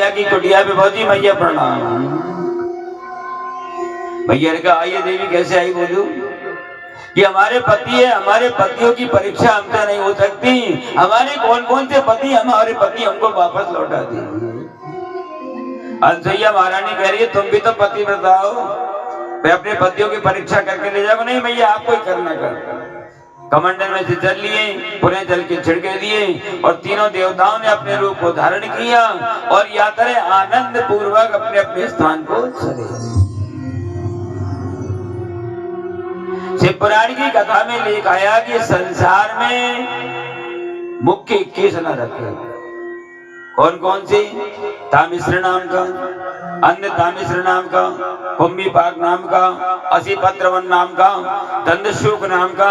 की कुटिया पे बहुत ही मैया प्रणाम। भैया ने कहा आइए देवी, कैसे आई? बोलूं कि हमारे पति है, हमारे पतियों की परीक्षा हमसे नहीं हो सकती। हमारे कौन कौन से पति, हमारे पति हमको वापस लौटा दीजिए। अनसुईया महारानी कह रही है तुम भी तो पतिव्रता हो, मैं अपने पतियों की परीक्षा करके ले जाऊंगा। नहीं भैया, आपको ही करना कर। कमंडल में से जल लिए, पुनः जल के छिड़के दिए और तीनों देवताओं ने अपने रूप को धारण किया और यात्रा आनंद पूर्वक अपने अपने स्थान को चले। शिव पुराण की कथा में लेख आया कि संसार में मुख्य 21 नरक है। कौन कौन से? तामिश्र नाम का, अन्य तामिश्र नाम का, कुंभीपाक नाम का, असीपत्रवन नाम का, दंडशूक नाम का,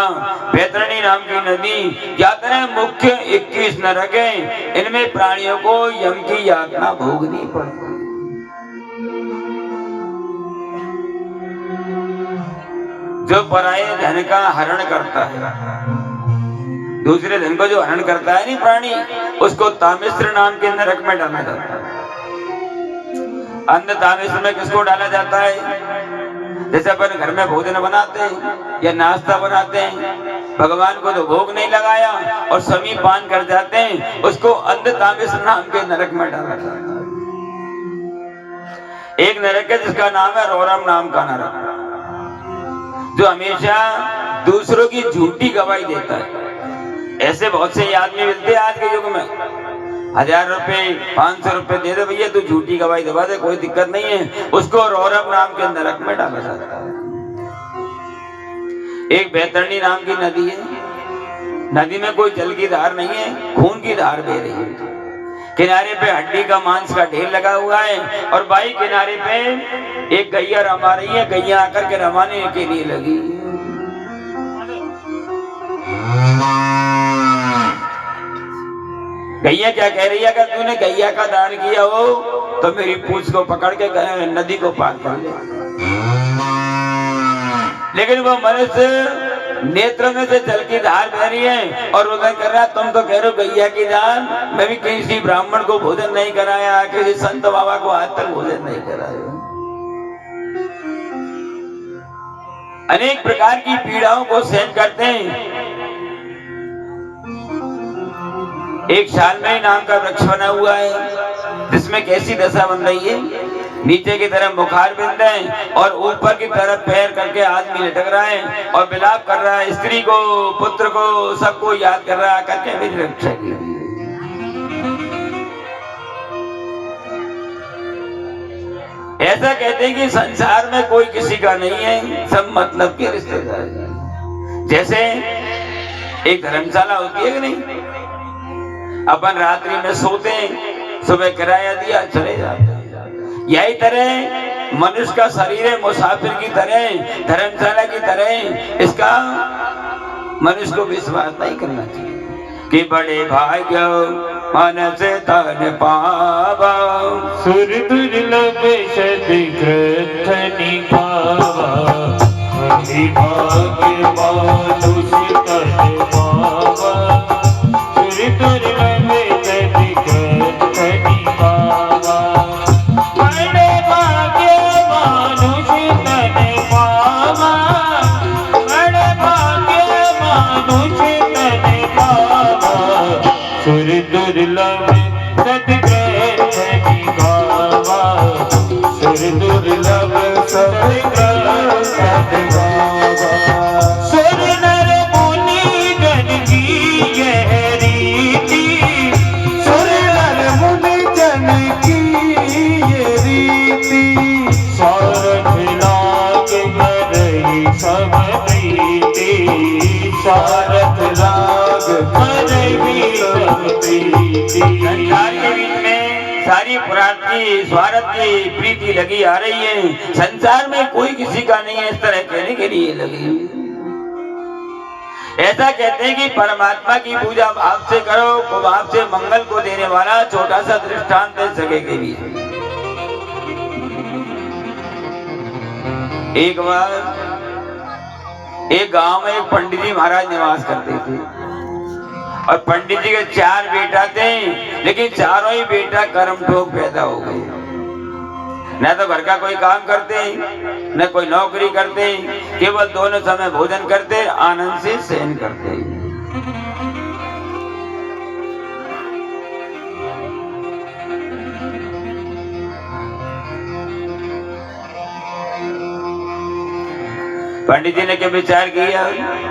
बैतरणी नाम की नदी, यात्रा मुख्य 21 नरक है। इनमें प्राणियों को यम की यातना भोगनी पड़ती। जो पराये धन का हरण करता है, दूसरे धन को जो हरण करता है नहीं प्राणी, उसको तामिश्र नाम के नरक में डाला जाता है। अन्य तामिश्र में किसको डाला जाता है? जैसे अपन घर में भोजन बनाते हैं या नाश्ता बनाते हैं, भगवान को तो भोग नहीं लगाया और समी पान कर जाते हैं, उसको अन्य तामिश्र नाम के नरक में डाला जाता है। एक नरक है जिसका नाम है रोरम नाम का नरक, जो हमेशा दूसरों की झूठी गवाही देता है। ऐसे बहुत से आदमी मिलते हैं आज के युग में, 1000 रुपए 500 रुपए दे दे भैया, तू झूठी गवाही दबा दे, कोई दिक्कत नहीं है। उसको रौरव नाम के नरक में डाला जाता है। एक बैतरणी नाम की नदी है, नदी में कोई जल की धार नहीं है, खून की धार बह रही है। किनारे पे हड्डी का मांस का ढेर लगा हुआ है और बाई किनारे पे एक गैया रमा रही है। गैया आकर के रमाने के लिए लगी। गैया क्या कह रही है? अगर तूने गैया का दान किया हो तो मेरी पूंछ को पकड़ के नदी को पार कर ले। लेकिन वो मनुष्य नेत्र में से जल की धार बह रही है और रोदन कर रहा है, तुम तो कह रहे हो गैया की दान, मैं भी किसी ब्राह्मण को भोजन नहीं कराया, किसी संत बाबा को आज तक भोजन नहीं कराया। अनेक प्रकार की पीड़ाओं को सहन करते हैं। एक शालमई नाम का वृक्ष बना हुआ है जिसमें कैसी दशा बन रही है? नीचे की तरफ मुखार बिंद है और ऊपर की तरफ पैर करके आदमी लटक रहा है और विलाप कर रहा है, स्त्री को, पुत्र को, सबको याद कर रहा है, करके मेरी रक्षा कीजिए। ऐसा कहते हैं कि संसार में कोई किसी का नहीं है, सब मतलब के रिश्तेदार हैं। जैसे एक धर्मशाला होती है कि नहीं, अपन रात्रि में सोते हैं, सुबह किराया दिया चले जाते हैं। यही तरह मनुष्य का शरीर है, मुसाफिर की तरह, धर्मशाला की तरह। इसका मनुष्य को विश्वास नहीं करना चाहिए कि बड़े भाग्य मन से तन पावा, सुर दुर्लभ सद्ग्रंथ निभावा, हरि भाग्य मानुष तन पावा, सुर दुर्लभ सद्ग्रंथ निभावा, बड़े भाग्य मानुष तन पावा, बड़े भाग्य मानुष तन पावा, सुर दुर्लभ सद्ग्रंथ निभावा, सुर दुर्लभ सद्ग्रंथ निभावा। सुर नर मुनि जन की यह रीति, सुर नर मुनि जन की ये रीति, सारथ लाग करहि सब प्रीति, सारथ लाग करहि सब प्रीति। संसार के बीच में सारी प्रार्थी स्वार्थ की प्रीति लगी आ रही है। संसार में कोई किसी का नहीं है, इस तरह कहने के लिए लगी। ऐसा कहते हैं कि परमात्मा की पूजा भाव से करो तो भाव से मंगल को देने वाला छोटा सा दृष्टांत दे सके के भी। एक बार एक गांव में एक पंडित जी महाराज निवास करते थे। और पंडित जी के 4 बेटा थे, लेकिन चारों ही बेटा कर्म ठोक पैदा हो गए। न तो घर का कोई काम करते, न कोई नौकरी करते, केवल दोनों समय भोजन करते, आनंद से शयन करते। पंडित जी ने क्या विचार किया,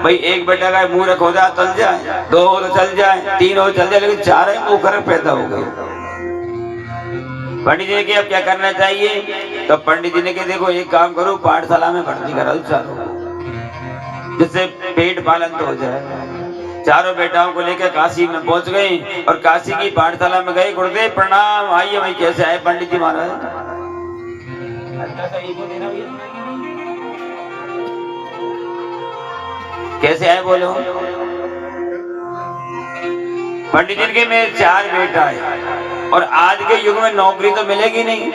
भाई एक बेटा का मूर्ख हो जाए चल जाए, 2 हो तो चल जाए, 3 हो चल जाए, लेकिन 4 ही मूर्ख पैदा हो गए। पंडित जी ने क्या, अब क्या करना चाहिए? तो पंडित जी ने कहा देखो एक काम करो, पाठशाला में भर्ती कराओ चारों, जिससे पेट पालन तो हो जाए। चारों बेटाओं को लेकर काशी में पहुंच गए और काशी की पाठशाला में गए। गुरुदेव प्रणाम, आइए भाई कैसे आए पंडित जी महाराज? कैसे आए बोलो? पंडित जी के मेरे 4 बेटा है और आज के युग में नौकरी तो मिलेगी नहीं।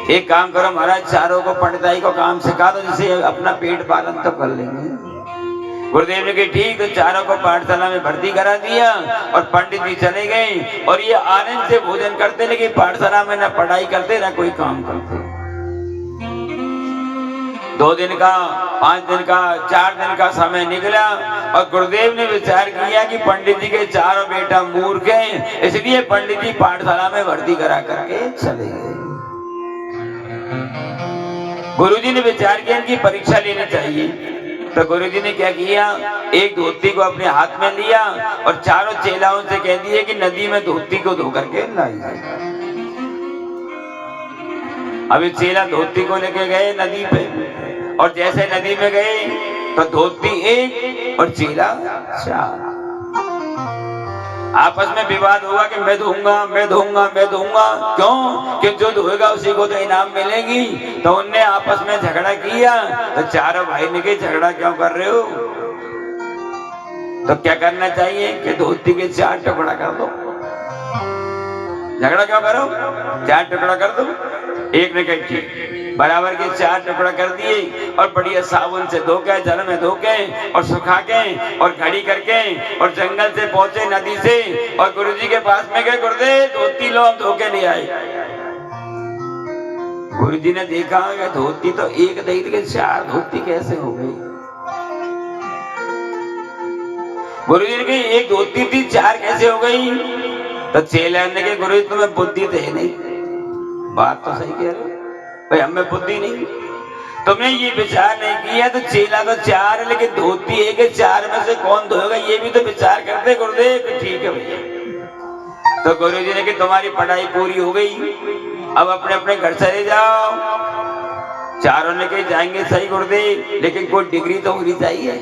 एक काम करो महाराज, चारों को पंडिताई को काम सिखा दो, जिससे अपना पेट पालन तो कर लेंगे। गुरुदेव ने कहा ठीक, तो चारों को पाठशाला में भर्ती करा दिया और पंडित जी चले गए और ये आनंद से भोजन करते, लेकिन पाठशाला में न पढ़ाई करते न कोई काम करते। 2 दिन का, 5 दिन का, 4 दिन का समय निकला और गुरुदेव ने विचार किया कि पंडित जी के चारों बेटा मूर्ख हैं, इसलिए पंडित जी पाठशाला में भर्ती करा करके चले गए। गुरुजी ने विचार किया इनकी परीक्षा लेनी चाहिए। तो गुरुजी ने क्या किया, एक धोती को अपने हाथ में लिया और चारों चेलाओं से कह दिए कि नदी में धोती को धो करके लाइए। अभी चेला धोती को लेके गए नदी पे और जैसे नदी में गए तो धोती 1 और चेला 4। आपस में विवाद हुआ कि मैं दूंगा, मैं दूंगा, मैं दूंगा। क्यों? कि जो धोएगा उसी को तो इनाम मिलेगी। तो उनने आपस में झगड़ा किया। तो चारों भाई ने कहा झगड़ा क्यों कर रहे हो? तो क्या करना चाहिए कि धोती के 4 टुकड़ा कर दो। झगड़ा क्यों करो? 4 टुकड़ा कर दो। एक ने कहा ठीक, बराबर के 4 टुकड़ा कर दिए और बढ़िया साबुन से धो के, जल में धो के और सुखा के और घड़ी करके और जंगल से पहुंचे नदी से और गुरुजी के पास में गए। गुरुदेव धोती लो, हम धो के ले आए। गुरुजी ने देखा कि धोती तो 1 नहीं थी, 4 धोती कैसे हो गई? गुरुजी ने कहा 1 धोती थी, 4 कैसे हो गई? तो चेले ने कहा गुरुजी तुम्हें बुद्धि तो है नहीं। बात तो सही कह रहे हो भाई, हमें बुद्धि नहीं, तुमने ये विचार नहीं किया। तो चेला तो 4 है, लेकिन धोती 1 है, 4 में से कौन धोएगा ये भी तो विचार करते। गुरुदेव ठीक है भैया। तो गुरुजी ने कहा तुम्हारी पढ़ाई पूरी हो गई, अब अपने अपने घर चले जाओ। चारों ने कहा जाएंगे सही गुरुदेव, लेकिन कोई डिग्री तो होनी चाहिए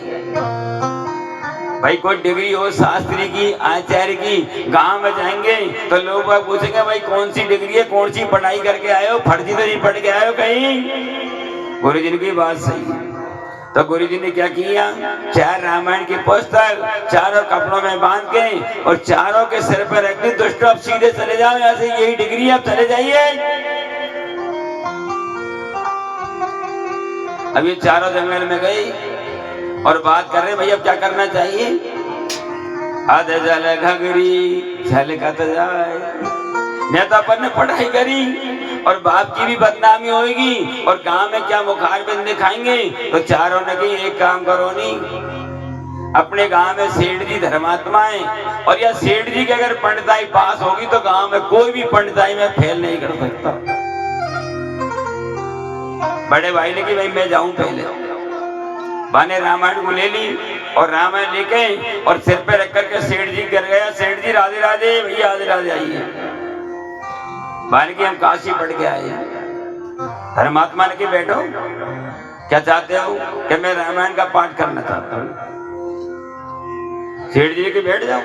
भाई, कोई डिग्री हो शास्त्री की, आचार्य की। गांव में जाएंगे तो लोग पूछेंगे भाई कौन सी डिग्री है, कौन सी पढ़ाई करके आए हो, फर्जी तो नहीं पढ़ के आए हो कहीं? गुरुजी की बात सही है। तो गुरुजी ने क्या किया, 4 रामायण की पुस्तक चारों कपड़ों में बांध के और चारों के सिर पर रख दी। दुष्ट अब सीधे चले जाओ, यहाँ से यही डिग्री, अब चले जाइए। अब ये चारों जंगल में गए और बात कर रहे भैया अब क्या करना चाहिए? अध जल घगरी झलकत जाए। नेता पर ने पढ़ाई करी और बाप की भी बदनामी होगी और गांव में क्या मुखार बिंद दिखाएंगे। तो चारों ने की एक काम करो नहीं, अपने गांव में सेठ जी धर्मात्मा है और या सेठ जी की अगर पंडिताई पास होगी तो गांव में कोई भी पंडिताई में फेल नहीं कर सकता। बड़े भाई ने कि भाई मैं जाऊं पहले। बाने रामायण को ले ली और रामायण लेके और सिर पे रख करके सेठ जी कर गया। सेठ जी राधे राधे भैया, राधे राधे आइए। बाने की हम काशी पढ़ के आए। धर्मात्मा ने कि बैठो, क्या चाहते हो? कि मैं रामायण का पाठ करना चाहता हूँ। सेठ जी के बैठ जाओ।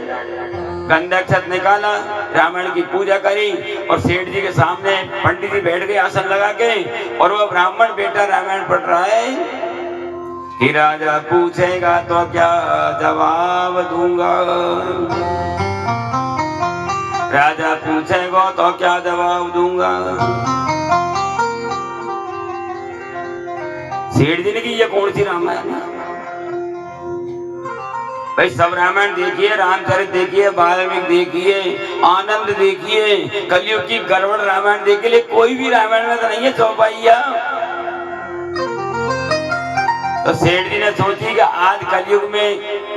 गंधा अक्षत निकाला, रामायण की पूजा करी और सेठ जी के सामने पंडित जी बैठ गए आसन लगा के और वो ब्राह्मण बेटा रामायण पढ़ रहा है कि राजा पूछेगा तो क्या जवाब दूंगा, राजा पूछेगा तो क्या जवाब दूंगा। सेठ जी ने कि ये कौन सी रामायण है? भाई सब रामायण देखिए, रामचरित देखिए, वाल्मीकि देखिए, आनंद देखिए, कलयुग की गड़बड़ रामायण देखिए, लेकिन कोई भी रामायण में तो नहीं है चौपाइया। तो सेठ जी ने सोची कि आज कलयुग में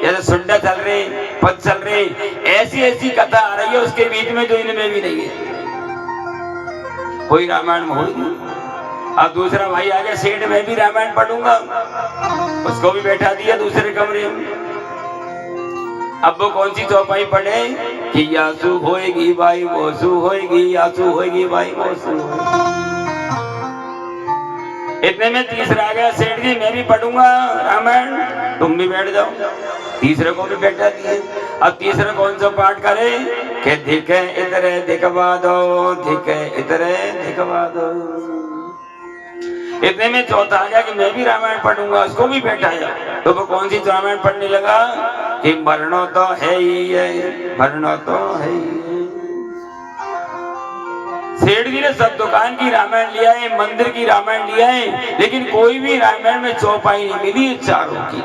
जैसे सुंडा चल रहे, पद चल रहे, ऐसी ऐसी कथा आ रही है उसके बीच में जो इनमें भी नहीं है, कोई रामायण में हो ही नहीं। अब दूसरा भाई आ गया, सेठ मैं भी रामायण पढ़ूंगा, उसको भी बैठा दिया दूसरे कमरे में। अब वो कौन सी चौपाई पढ़े कि यासु होएगी भाई मोसू होएगी, यासु होएगी भाई मोसू होएगी। इतने में तीसरा आ गया, सेठ जी मैं भी पढ़ूंगा रामायण, तुम भी बैठ जाओ। तीसरे को भी बैठा दिए। अब तीसरे कौन सा पाठ करे कि दिखे इतरे दिखवा दो, दिखे इतरे दिखवा दो। इतने में चौथा आ गया कि मैं भी रामायण पढ़ूंगा, उसको भी बैठाया। तो वो कौन सी रामायण पढ़ने लगा कि मरणो तो है ही है, मरणो तो है ही है। सेठ जी ने सब दुकान की रामायण लिया है, मंदिर की रामायण लिया है, लेकिन कोई भी रामायण में चौपाई नहीं मिली चारों की।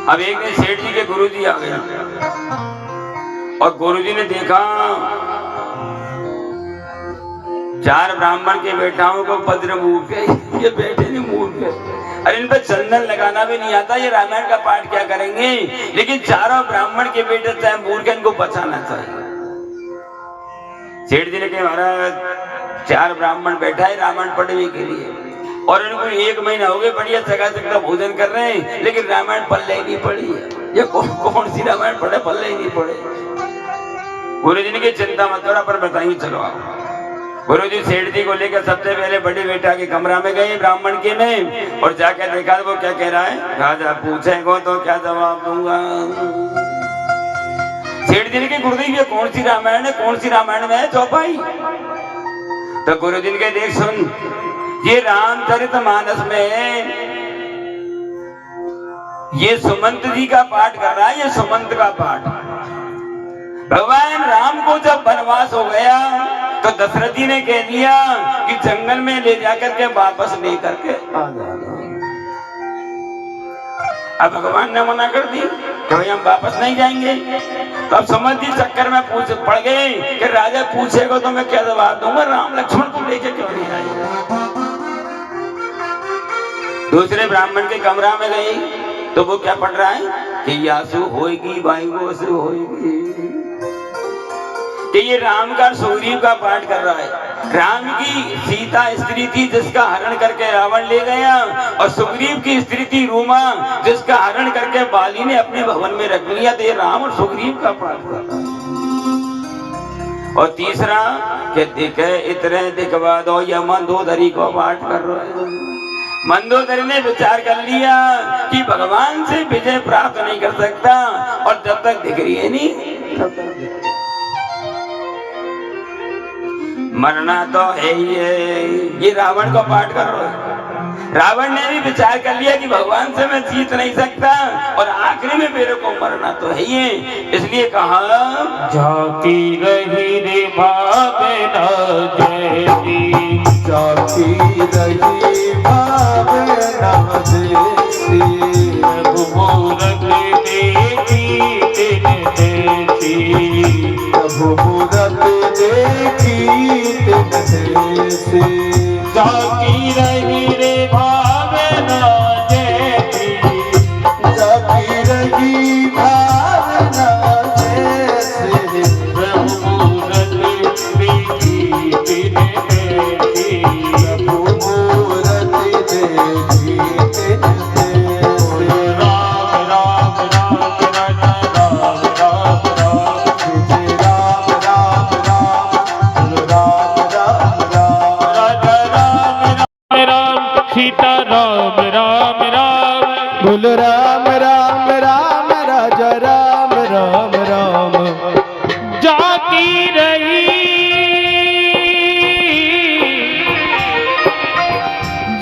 अब एक दिन सेठ जी के गुरुजी आ गए और गुरुजी ने देखा चार ब्राह्मण के बेटाओं को पद्र मूर्ख है, ये बैठे नहीं मूर्ख है, अरे इन पर चंदन लगाना भी नहीं आता, ये रामायण का पाठ क्या करेंगे। लेकिन चारों ब्राह्मण के बेटे चाहे मूर्ख है, इनको बचाना चाहिए। सेठ जी ने कहा महाराज चार ब्राह्मण बैठा है रामायण पढ़ने के लिए, और इनको 1 महीना हो गए बढ़िया चकाचक का भोजन कर रहे हैं, लेकिन रामायण पल्ले ही नहीं पड़ी है। ये कौन सी रामायण पढ़े, पल्ले ही नहीं पड़े। गुरु जी ने की चिंता मत करो, पर बताइए चलो आप। गुरुजी सेठ जी को लेकर सबसे पहले बड़े बेटा के कमरा में गए ब्राह्मण के में, और जाकर देखा वो क्या कह रहा है। राजा पूछेगा तो क्या जवाब दूंगा। सेठ जी ने कहा गुरुदेव ये कौन सी रामायण है, कौन सी रामायण में है चौपाई। तो गुरुजी ने कहा देख सुन, ये रामचरितमानस में ये सुमंत जी का पाठ कर रहा है, ये सुमंत का पाठ। भगवान राम को जब वनवास हो गया तो दशरथ जी ने कह दिया कि जंगल में ले जाकर के वापस लेकर के आ जाना। अब भगवान ने मना कर दी कि भाई हम वापस नहीं जाएंगे। तो अब समझ जी चक्कर में पड़ गए कि राजा पूछेगा तो मैं क्या जवाब दूंगा, राम लक्ष्मण को लेके क्यों नहीं आएंगे। दूसरे ब्राह्मण के कमरा में गए तो वो क्या पढ़ रहा है कि यासु होएगी भाई वोसु होएगी, कि ये राम का सुग्रीव का पाठ कर रहा है। राम की सीता स्त्री थी जिसका हरण करके रावण ले गया, और सुग्रीव की स्त्री थी रूमा जिसका हरण करके बाली ने अपने भवन में रख लिया। तो ये राम और सुग्रीव का पाठ कर रहा है। और तीसरा कि दिखे इतने दिखवा दो, या मंदोदरी को पाठ कर रहा है। मंदोदरी ने विचार कर लिया कि भगवान से विजय प्राप्त नहीं कर सकता, और जब तक दिख रही है नहीं तब तक मरना तो है ही है। ये रावण को पाठ कर रहा है। रावण ने भी विचार कर लिया कि भगवान से मैं जीत नहीं सकता, और आखिरी में मेरे को मरना तो है ही है। इसलिए कहा जाती रही रे भावना जैसी, जाती रही भावना जैसी, प्रभु मूरत देखी तिन जैसी, प्रभु मूरत देखी तिन जैसी। जाती रही रे भावना जैसी, जाती रही भावना जैसी, प्रभु मूरत देखी तिन जैसी, प्रभु मूरत देखी तिन जैसी। राम राम राम राम राम राम राम, जय राम राम राम राम राम राम। राजा राम राम राम, सीता राम राम राम, बोल राम राम राम राजा राम राम राम। जाती रही,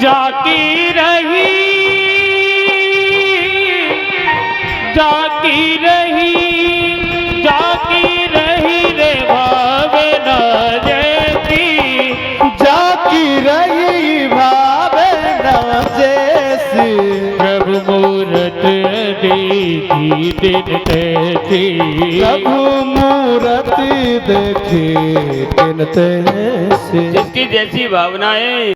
जाती रही, जाती रही, जाती रही रे भावना जैसी, जाती रही भावना जैसी, मूरत देखी दिन तैसी। प्रभु मूरत देखी दिन तैसी। जिसकी जैसी भावनाएं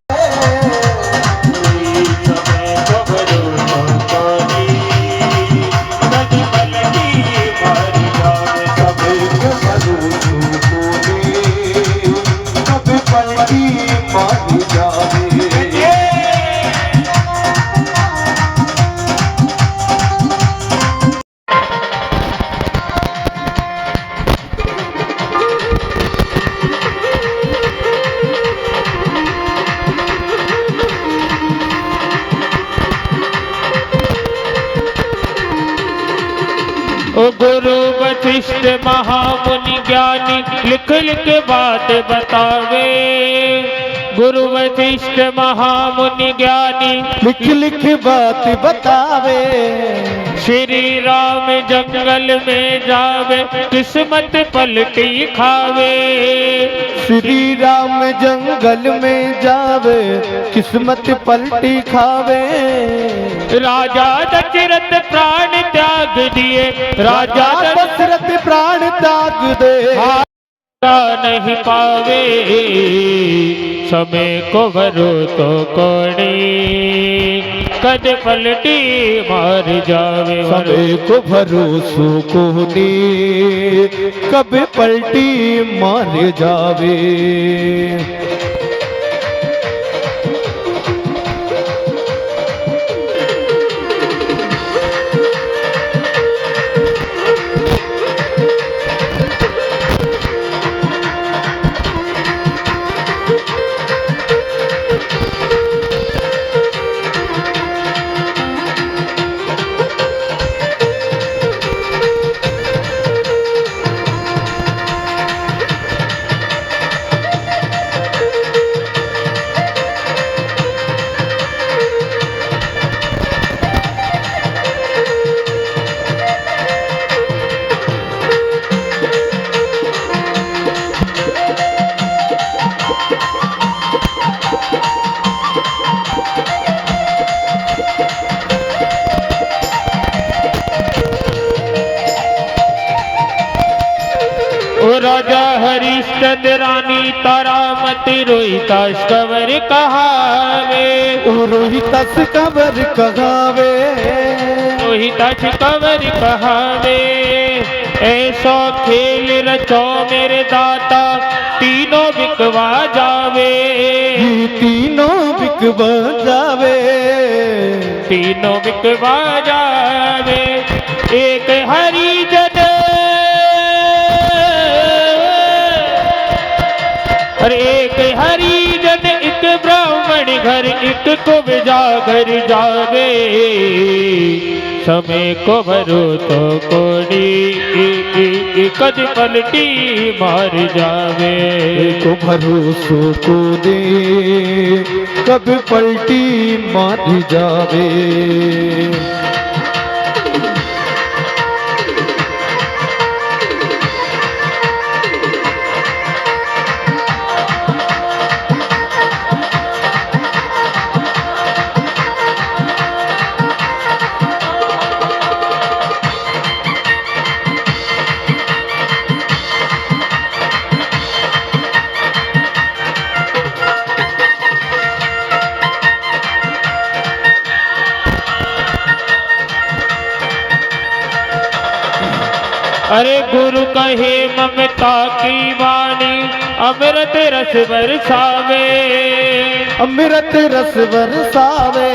ओ गुरु वशिष्ठ महामुनि ज्ञानी लिख लिख बात बतावे। गुरु वशिष्ठ महामुनि ज्ञानी लिख लिख बात बतावे। श्री राम जंगल में जावे किस्मत पलटी खावे। श्री राम जंगल में जावे किस्मत पलटी खावे। राजा दशरथ प्राण त्याग दिए। राजा दशरथ प्राण त्याग दे। नहीं पावे समय को भरो तो कोणी कद पलटी मार जावे। समय को भरोसो कोनी कब पलटी मार जावे। राजा हरिश्चंद्र रानी तारामती रोहिताश कंवर कहावे। रोहितास कंवर कहावे। रोहिताश कंवर कहावे। ऐसा खेल रचो मेरे दाता तीनों बिकवा जावे। तीनों बिकवा जावे। तीनों बिकवा जावे। एक हरिजन अरे एक हरिजन एक ब्राह्मण घर एक को बिजागर जावे। समय को भरो तो कोड़ी कद पलटी मार जावे। को भरोसो को दे कब पलटी मार जावे। अरे गुरु कहे ममता की वाणी अमृत रस बरसावे। अमृत रस बरसावे।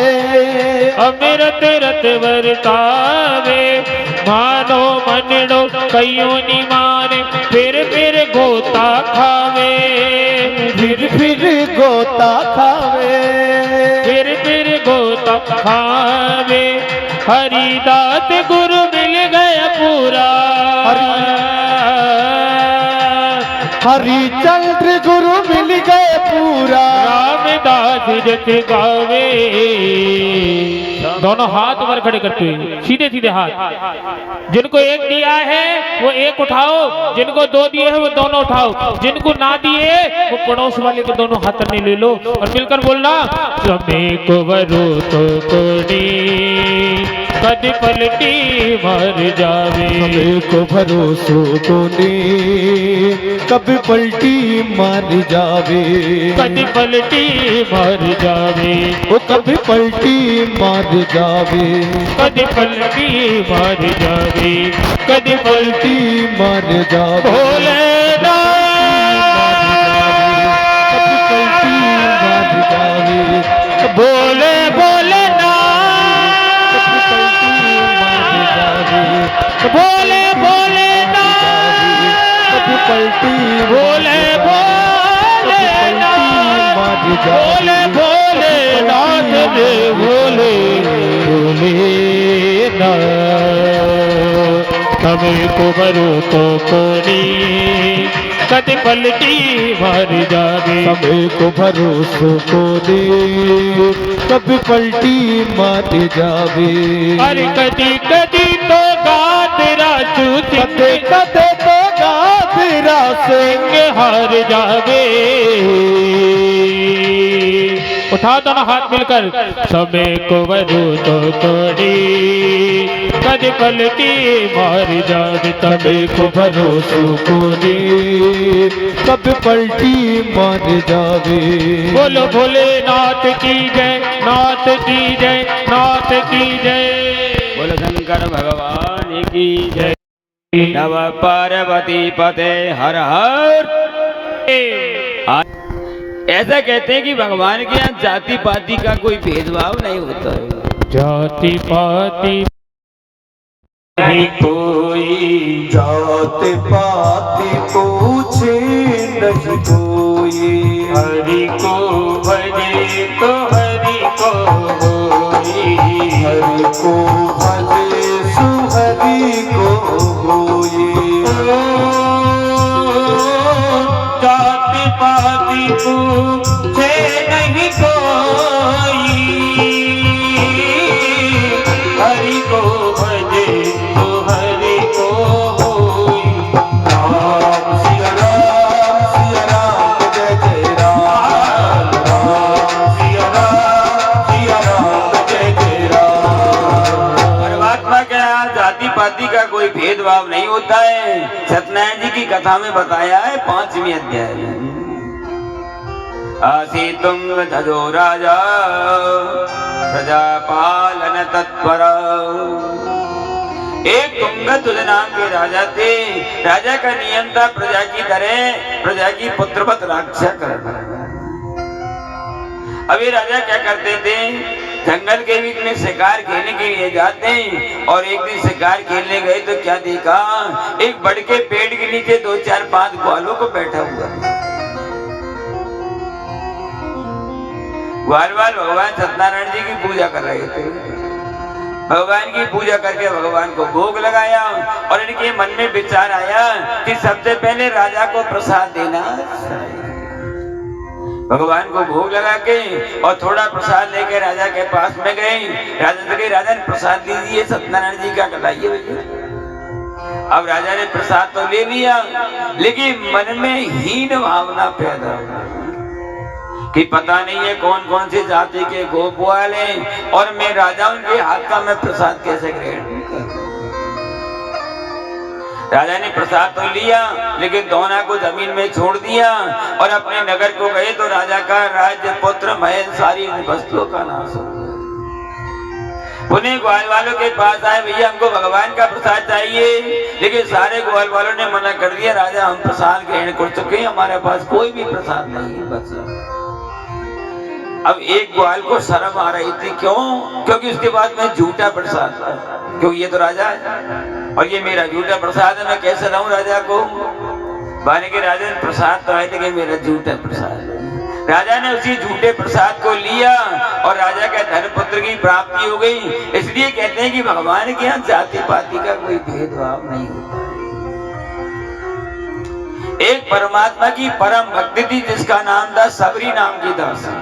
अमृत रस बरसावे। मानो मनड़ो कईयों नी माने फिर गोता खावे। फिर गोता खावे। फिर गोता खावे। हरिदास गुरु मिल गया पूरा। हरिचंद्र गुरु मिल मिल गए पूरा। रामदास जस गावे। दोनों हाथ ऊपर खड़े करते हुए, सीधे सीधे हाथ। जिनको एक दिया है वो एक उठाओ, जिनको दो दिए हैं वो दोनों उठाओ, जिनको ना दिए वो पड़ोस वाले के दोनों हाथ में ले लो और मिलकर बोलना, समय को वरो तो कोनी कद पलटी मर जावे। हमें को भरोसो को ने कभी पलटी मार जावे। कद पलटी मर जावे। वो कभी पलटी मार जावे। कद पलटी मर जावे। कद पलटी मार जावे। भोलेनाथ कभी पलटी मार जावे। बोले भोलेनाथ बोले भोलेनाथ कभी पलटी बोले भोलेनाथ बोले भोलेनाथ रे बोले भोलेनाथ। हमें को भरो तो कोनी कद पलटी मर जावे। हमें को भरोसो को दे कभी पलटी मार जावे। अरे कदी कदी तो गादरा चूती कदे कदे तो गादरा सिंह हार जावे। उठा दोनों हाथ मिलकर, समय को वरू तो तोड़ी कद पलटी मार जावे। हमें को भरोसो को दे कभी पलटी मार जावे। बोलो भोलेनाथ की जय, नाथ की जय, नाथ की जय। बोलो शंकर भगवान की जय। नव पार्वती पते हर हर। ऐसा कहते हैं कि भगवान के यहाँ जाति पाति का कोई भेदभाव नहीं होता है। जाति पाति नहीं कोई जात पाति पूछे नहीं कोई। हरि को भजे तो हरि को होई। हरि को भजे सुहरि को होई। जाति पाति पूछे नहीं कोई। हरि को भजे तो हरि को होई। राम सिया राम जय जय राम। राम सिया राम जय जय राम। परमात्मा के यहाँ जाति पाति का कोई भेदभाव नहीं होता है। सत्यनारायण जी की कथा में बताया है 5वें अध्याय में। आसी तुंग धजो राजा प्रजा पालन तत्पर। एक तुंगध्वज नाम के राजा थे। राजा का नियम था प्रजा की तरह प्रजा की पुत्रवत रक्षा करना। अब ये राजा क्या करते थे, जंगल के बीच में शिकार खेलने के लिए जाते हैं। और एक दिन शिकार खेलने गए तो क्या देखा, एक बड़ के पेड़ के नीचे 2 4 5 ग्वालों को बैठा हुआ। ग्वाल भगवान सत्यनारायण जी की पूजा कर रहे थे। भगवान की पूजा करके भगवान को भोग लगाया और इनके मन में विचार आया कि सबसे पहले राजा को प्रसाद देना। भगवान को भोग लगा के और थोड़ा प्रसाद लेके राजा के पास में गए। राजा से कहे, राजा ने प्रसाद दीजिए, सत्यनारायण जी का खिलाइए भैया। अब राजा ने प्रसाद तो ले लिया, लेकिन मन में हीन भावना पैदा हुई कि पता नहीं है कौन कौन सी जाति के गोपाल हैं और मैं राजा उनके हाथ का मैं प्रसाद कैसे ग्रहण करूं। राजा ने प्रसाद तो लिया, लेकिन दोना को जमीन में छोड़ दिया और अपने नगर को गए तो राजा का राज्य पुत्र महल सारी वस्तुओं का नाश हो गया। पुणे ग्वाल वालों के पास आए, भैया हमको भगवान का प्रसाद चाहिए, लेकिन सारे ग्वाल वालों ने मना कर दिया, राजा हम प्रसाद ग्रहण कर चुके हैं, हमारे पास कोई भी प्रसाद नहीं बचा। अब एक ग्वाल को शर्म आ रही थी, क्यों? क्योंकि उसके बाद में झूठा प्रसाद था, क्योंकि ये तो राजा है और ये मेरा झूठा प्रसाद है, मैं कैसे लाऊं राजा को। बाने के राजा ने प्रसाद तो है, लेकिन मेरा झूठा प्रसाद है। राजा ने उसी झूठे प्रसाद को लिया और राजा के धर्मपुत्र की प्राप्ति हो गई। इसलिए कहते हैं कि भगवान के यहाँ जाति पाति का कोई भेदभाव नहीं होता। एक परमात्मा की परम भक्ति थी जिसका नाम था सबरी नाम की दासी।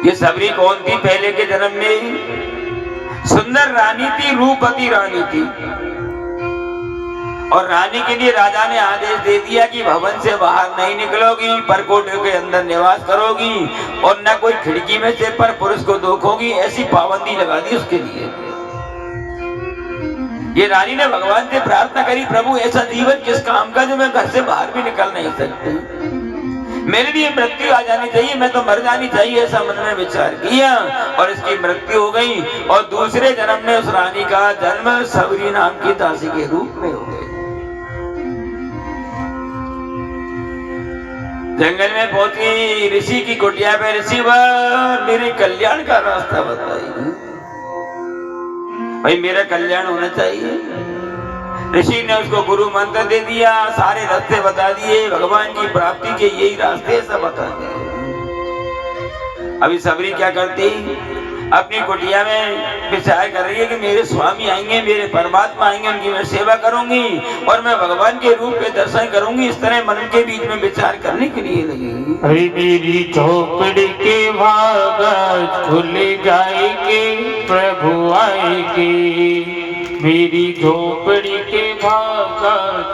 ये सबरी कौन थी? पहले के जन्म में सुंदर रानी थी, रूपवती रानी थी। और रानी के लिए राजा ने आदेश दे दिया कि भवन से बाहर नहीं निकलोगी, परकोटे के अंदर निवास करोगी और न कोई खिड़की में से पर पुरुष को देखोगी, ऐसी पाबंदी लगा दी उसके लिए। ये रानी ने भगवान से प्रार्थना करी, प्रभु ऐसा जीवन किस काम का जो मैं घर से बाहर भी निकल नहीं सकती, मेरे लिए मृत्यु आ जानी चाहिए, मैं तो मर जानी चाहिए, ऐसा मन में विचार किया और इसकी मृत्यु हो गई। और दूसरे जन्म में उस रानी का जन्म सबरी नाम की दासी के रूप में हो गया। जंगल में पहुंची ऋषि की कुटिया पे, ऋषि मेरे कल्याण का रास्ता बताइए, भाई मेरा कल्याण होना चाहिए। ऋषि ने उसको गुरु मंत्र दे दिया, सारे रास्ते बता दिए, भगवान की प्राप्ति के यही रास्ते सब बता दिए। अभी सबरी क्या करती, अपनी कुटिया में विचार कर रही है कि मेरे स्वामी आएंगे, मेरे परमात्मा आएंगे, उनकी मैं सेवा करूंगी और मैं भगवान के रूप के दर्शन करूंगी। इस तरह मन के बीच में विचार करने के लिए लगी। अरे मेरी झोपड़ी के भाग खुल जाएंगे, प्रभु आएंगे, मेरी झोपड़ी के भाग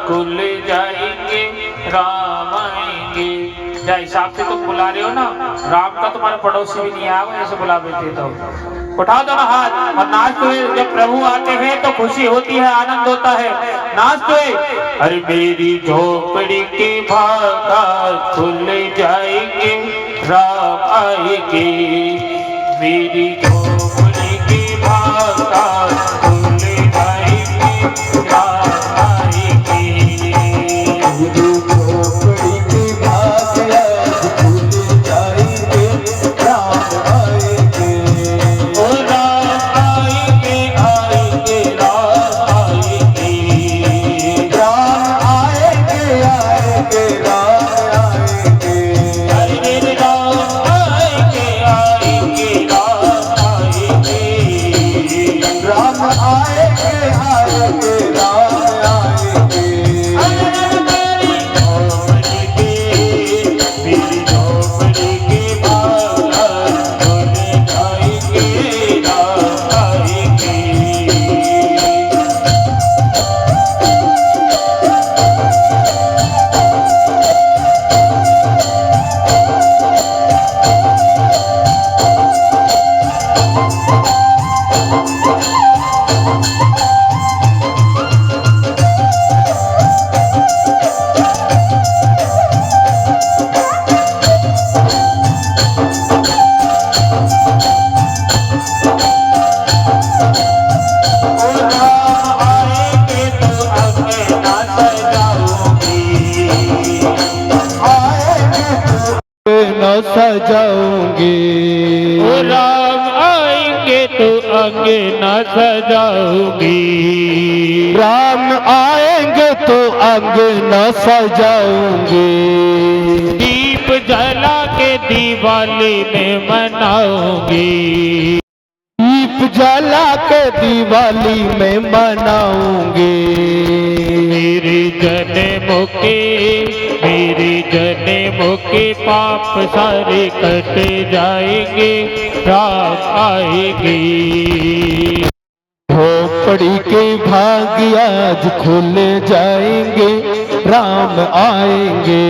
खुल जाएंगे, राम आएंगे। क्या हिसाब से तुम बुला रहे हो ना, राम का तुम्हारे पड़ोसी भी नहीं आया, ऐसे बुला बैठे तो उठाओ दोनों हाथ और नाचते हुए। जब प्रभु आते हैं तो खुशी होती है, आनंद होता है, नाचते हुए। अरे मेरी झोपड़ी के भाग खुल जाएंगे, राम आएंगे, मेरी झोपड़ी के भाग खुल जाएंगे, राम आएंगे। सजाऊंगी, राम आएंगे तो अंगना सजाऊंगी, राम आएंगे तो अंगना सजाऊंगी, दीप जला के दिवाली में मनाऊंगी, दीप जला के दिवाली में मनाऊंगी। मेरे जन्मों के पाप सारे कट जाएंगे, राम आएंगे। झोपड़ी के भाग्य आज खुल जाएंगे, राम आएंगे।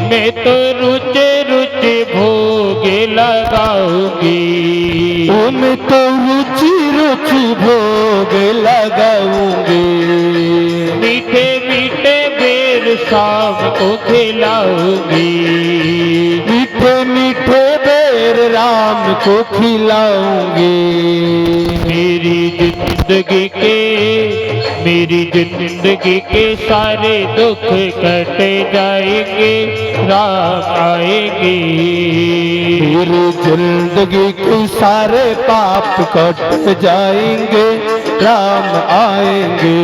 मैं तो रुच रुच भोग लगाऊंगी, मैं तो रुच रुच भोग लगाऊंगी, मीठे मीठे बेर शाम को खिलाऊंगी, मीठे मीठे बेर राम आपको खिलाऊंगी। मेरी जिंदगी के सारे दुख कट जाएंगे, राम आएंगे। मेरी जिंदगी के सारे पाप कट जाएंगे, राम आएंगे।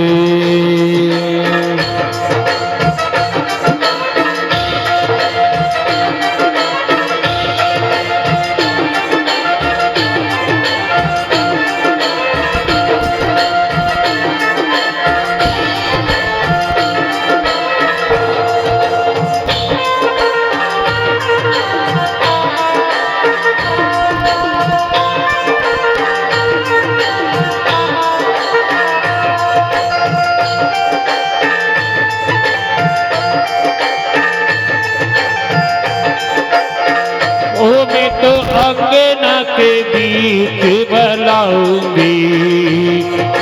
मैं तो अंगना के बीच बुलाऊंगी,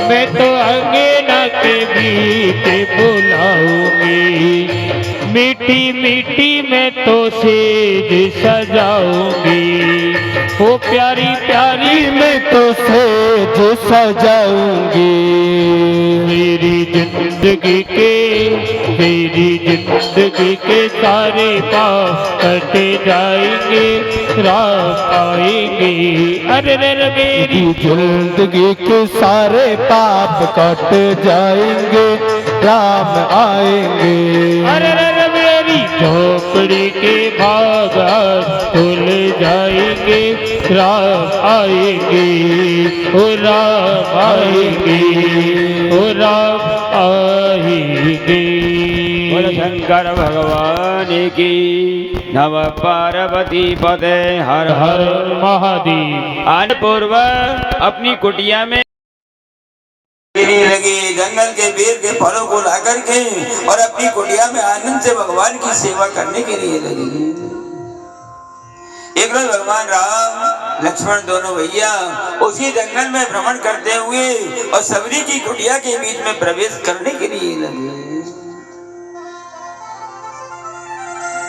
मैं तो अंगना के बीच बुलाऊंगी। मीठी मीठी मैं तो सेज सजाऊंगी, वो प्यारी प्यारी मैं तो सेज सजाऊंगी। मेरी जिंदगी के सारे पाप कटे जाएंगे, राम आएंगे। अरे रे मेरी जिंदगी के सारे पाप कट जाएंगे, राम आएंगे। अरे रे मेरी झोपड़ी के भाग खुल जाएंगे, राम आएंगे, ओ राम आएंगे, ओ राम आएंगे। बोल शंकर भगवान की, नव पार्वती पते हर हर हर। महादेव। आज पूर्व अपनी कुटिया में लगी, जंगल के बेर के फलों को ला करके और अपनी कुटिया में आनंद से भगवान की सेवा करने के लिए लगी। एक रोज भगवान राम लक्ष्मण दोनों भैया उसी जंगल में भ्रमण करते हुए और सबरी की कुटिया के बीच में प्रवेश करने के लिए लगे।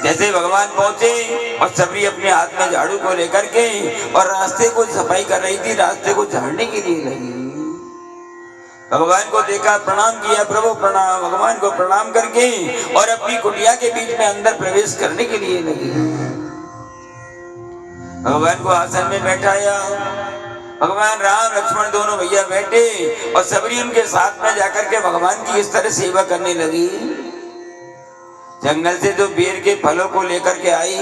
जैसे भगवान पहुंचे और सबरी अपने हाथ में झाड़ू को लेकर के और रास्ते को सफाई कर रही थी, रास्ते को झाड़ने के लिए लगी। भगवान को देखा, प्रणाम किया, प्रभु प्रणाम। भगवान को प्रणाम करके और अपनी कुटिया के बीच में अंदर प्रवेश करने के लिए लगी। भगवान को आसन में बैठाया, भगवान राम लक्ष्मण दोनों भैया बैठे और सबरी उनके साथ में जाकर के भगवान की इस तरह सेवा करने लगी। जंगल से जो बेर के फलों को लेकर के आई,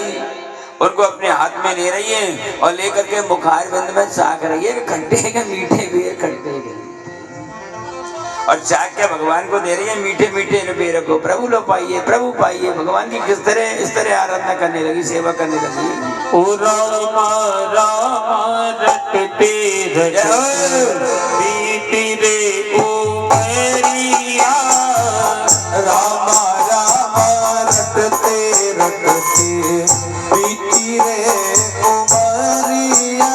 उनको अपने हाथ में ले रही है और लेकर के मुखार बंद में चाक रही है, खट्टे के मीठे बेर, खट्टे के और चाक के भगवान को दे रही है, मीठे मीठे बेर को। प्रभु लो पाइए, प्रभु पाइए। भगवान की किस तरह इस तरह आराधना करने लगी, सेवा करने लगी। ओ रामा रामा रटते बीती रे उमरिया, रामा रामा रटते रटते बीती रे उमरिया।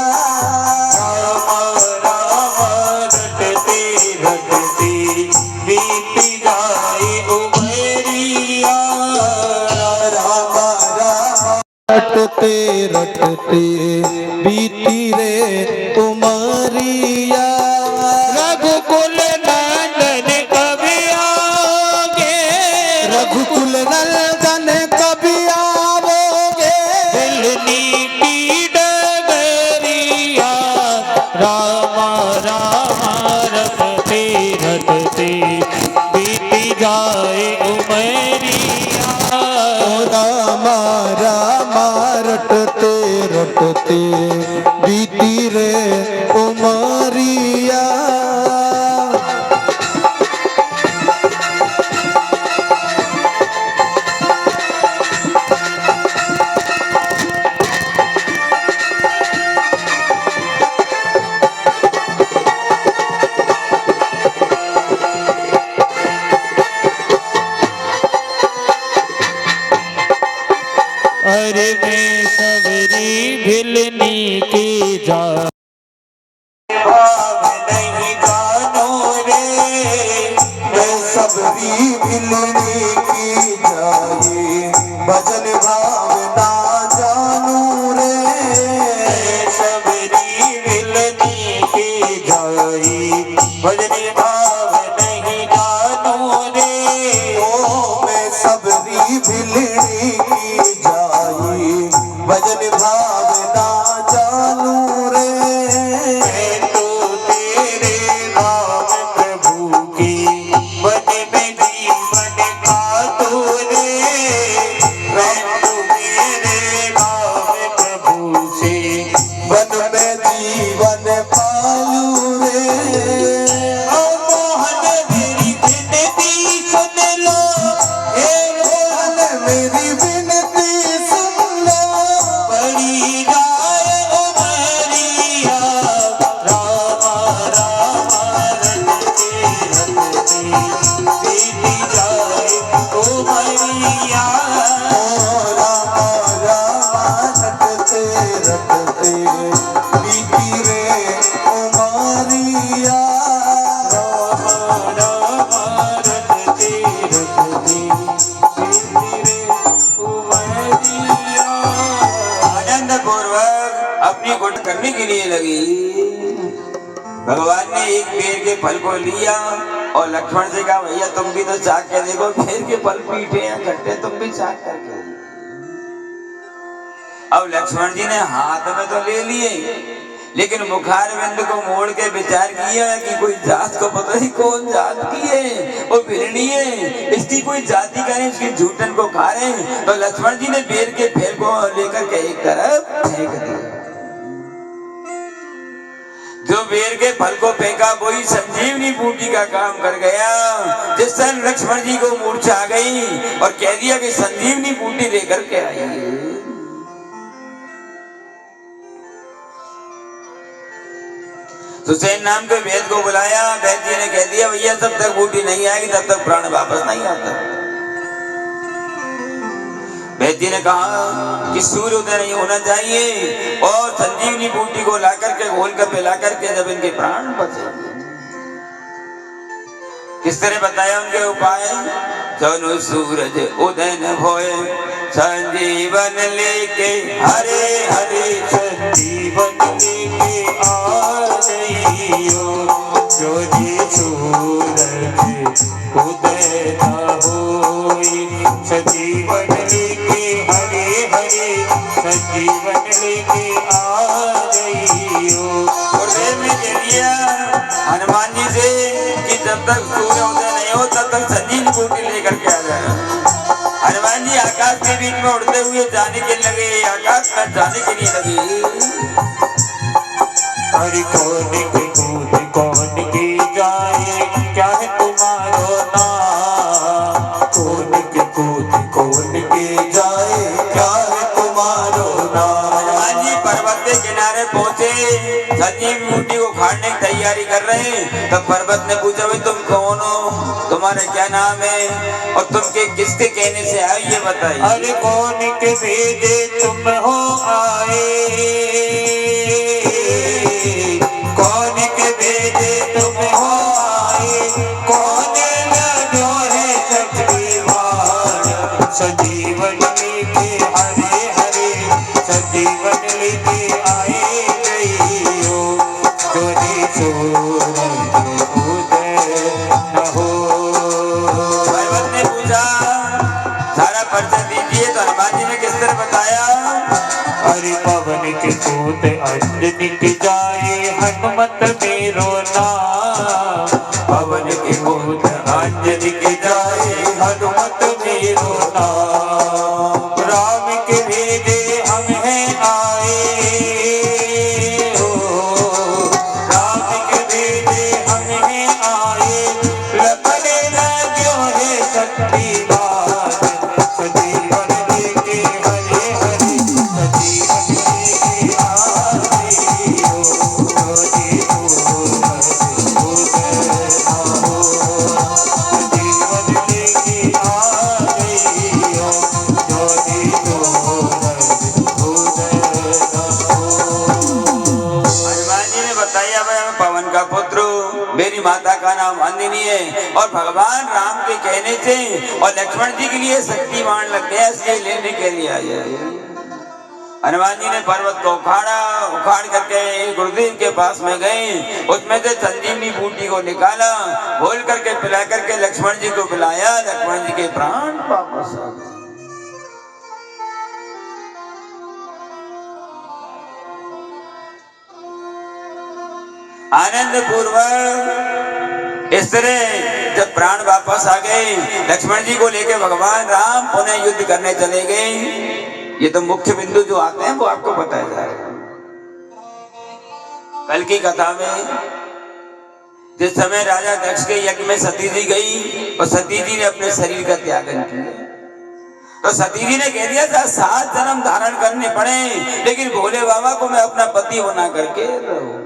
रामा रामा रटते रटते बीती जाए उमरिया, रामा रामा रटते रटते बीती रे उमरिया। रघुकुल नंदन कभी आओगे, रघुकुल नंदन कभी आओगे, दिलनी की डगरिया। रामा रामा रटते रटते बीती जाए उमरिया, रामा रामा रटते रटते बीती रे उमरिया। अरे मैं सबरी भिलनी की जा नहीं जानो रे, मैं सबरी भिलनी की जाए भजन भाव ना जानू रे। सबरी भजनी भाव नहीं जानू रे ओ मैं सबरी भिलड़ी की जाई भजन भाव ना जानू रे मैं तो तेरे नाम प्रभु की मन में जीवन खातू रे मैं तो तेरे नाम प्रभु से मन में जीवन पालू रे ओ मोहन मेरी विनती सुन लो हे मोहन मेरी विनती सुन लो बड़ी जाए उमरिया रामा रामा रटते रटते बीती जाए उमरिया रामा रामा रटते रटते बीती रे उमरिया रामा रामा रटते रटते बीती रे उमरिया आनंद पूर्वक अपनी गुट करने के लिए लगी। भगवान ने एक पेड़ के फल को लिया और लक्ष्मण से कहा भैया तुम भी तो चाक के देखो, पेड़ के फल मीठे हैं खट्टे, तुम भी चाक करके। अब लक्ष्मण जी ने हाथ में तो ले लिए, लेकिन मुखारविंद को मोड़ के विचार किया कि कोई जात को पता नहीं कौन जात की है, वो भिलनी है, इसकी कोई जाति का नहीं, इसकी झूठन को खा रहे हैं। तो लक्ष्मण जी ने बेर के फल को लेकर के एक तरफ फेंक दिया। जो बेर के फल को फेंका वही संजीवनी बूटी का काम कर गया। जिस समय लक्ष्मण जी को मूर्छा आ गई और कह दिया कि संजीवनी बूटी लेकर के आई। सुसैन नाम के वैद्य को बुलाया। वैद्य जी ने कह दिया भैया जब तक बूटी नहीं आएगी तब तक प्राण वापस नहीं आता। वैद्य जी ने कहा कि सूर्योदय नहीं होना चाहिए और संजीवनी बूटी को लाकर के घोल कर पिला करके जब इनके प्राण बचेंगे। किस तरह बताया उनके उपाय। चलो सूरज उदय न होए संजीवन लेके हरे हरे संजीवन लेके आ गइयो जो जी सूरज उदय न होई संजीवन लेके हरे हरे संजीवन लेके आ गइयो। गुरुदेव ने कह दिया हनुमान जी से कि जब तक सूर्योदय नहीं हो तब तक संजीवनी बूटी लेकर के आ जाए। हनुमान जी आकाश के बीच में उड़ते हुए जाने के लगे, आकाश में जाने के लिए लगे। हरि कौन के कूद कौन की जाए क्या है तुम्हारो नाम। कौन के कूद कौन की जाए क्या है तुम्हारो नाम। हनुमान जी पर्वत के किनारे पहुंचे, संजीवनी बूटी को खाने की तैयारी कर रहे हैं। तब पर्वत ने पूछा भाई तुम कौन हो, तुम्हारा क्या नाम है और तुम के किसके कहने से आए ये बताइए। अरे कौन के भेजे तुम हो आए, कौन के भेजे तुम हो आए, कौन लग्यो है शक्तिमान संजीवन लेके हरे हरे संजीवन लेके आए गइयो जो जी सूरज उदय न हो। पर्वत ने पूछा सारा परिचय दीजिए। तो हनुमान जी ने किस तरह बताया। हरि पवन के सूत अंजनी की जाए हनुमत मेरो नाम। पवन के सूत अंजनी की जाए हनुमत मेरो नाम। राम के भेजे हम हैं आए हो, राम के भेजे हम हैं आए लखने लग्यो है शक्तिमान संजीवन लेके हरे हरे संजीवन लेके आ गइयो जो जी सूरज उदय न हो। संजीवन लेके आ गइयो जो जी सूरज उदय न हो। हनुमान जी ने बताया मैं पवन का पुत्र हूँ, मेरी माता का नाम अंजनी है और भगवान राम के कहने से और लक्ष्मण जी के लिए शक्तिमान लग गया, इसलिए लेने के लिए आया। हनुमान जी ने पर्वत को उखाड़ करके गुरुदेव के पास में गए, उसमें से संजीवनी बूटी को निकाला, घोल करके पिला करके लक्ष्मण जी को पिलाया। लक्ष्मण जी के प्राण वापस आ गए। आनंद पूर्वक इस तरह जब प्राण वापस आ गए, लक्ष्मण जी को लेकर भगवान राम पुनः युद्ध करने चले गए। ये तो मुख्य बिंदु जो आते हैं वो आपको बताया जा रहा है। कल की कथा में जिस समय राजा दक्ष के यज्ञ में सती जी गई और सती जी ने अपने शरीर का त्यागन किया, तो सती जी ने कह दिया था 7 जन्म धारण करने पड़े, लेकिन भोले बाबा को मैं अपना पति बना करके रहूं।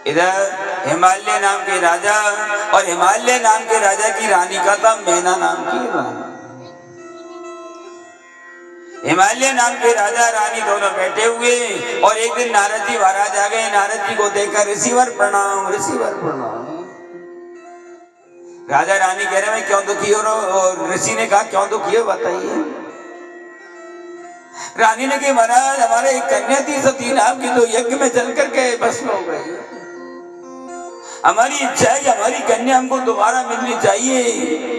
इधर हिमालय नाम के राजा और हिमालय नाम के राजा की रानी का था मैना नाम की रानी। हिमालय नाम के राजा रानी दोनों बैठे हुए और एक दिन नारद जी महाराज आ गए। नारद जी को देखकर ऋषिवर प्रणाम, ऋषिवर प्रणाम। राजा रानी कह रहे मैं क्यों दुखी हो रहा हूं? और ऋषि ने कहा क्यों दुखी हो बताइए। रानी ने कहा महाराज हमारे एक कन्या थी सती नाम की, तो यज्ञ में जल करके भस्म हो गई। हमारी इच्छा है कि हमारी कन्या हमको दोबारा मिलनी चाहिए,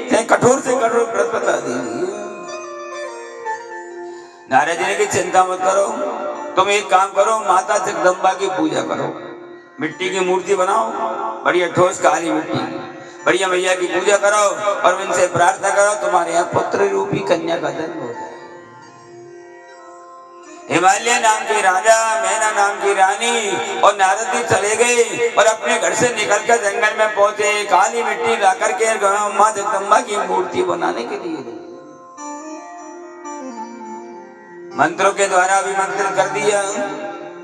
चाहे कठोर से कठोर व्रत बता दीजिए। नारद जी ने कहा चिंता मत करो, तुम एक काम करो, माता जगदम्बा की पूजा करो, मिट्टी की मूर्ति बनाओ, बढ़िया ठोस काली मिट्टी, बढ़िया मैया की पूजा करो और उनसे प्रार्थना करो तुम्हारे यहाँ पुत्र रूपी कन्या का जन्म हो जाए। हिमालय नाम के राजा, मैना नाम की रानी और नारद जी चले गए और अपने घर से निकलकर जंगल में पहुंचे। काली मिट्टी ला करके मां जगदम्बा की मूर्ति बनाने के लिए मंत्रों के द्वारा अभिमंत्रित कर दिया।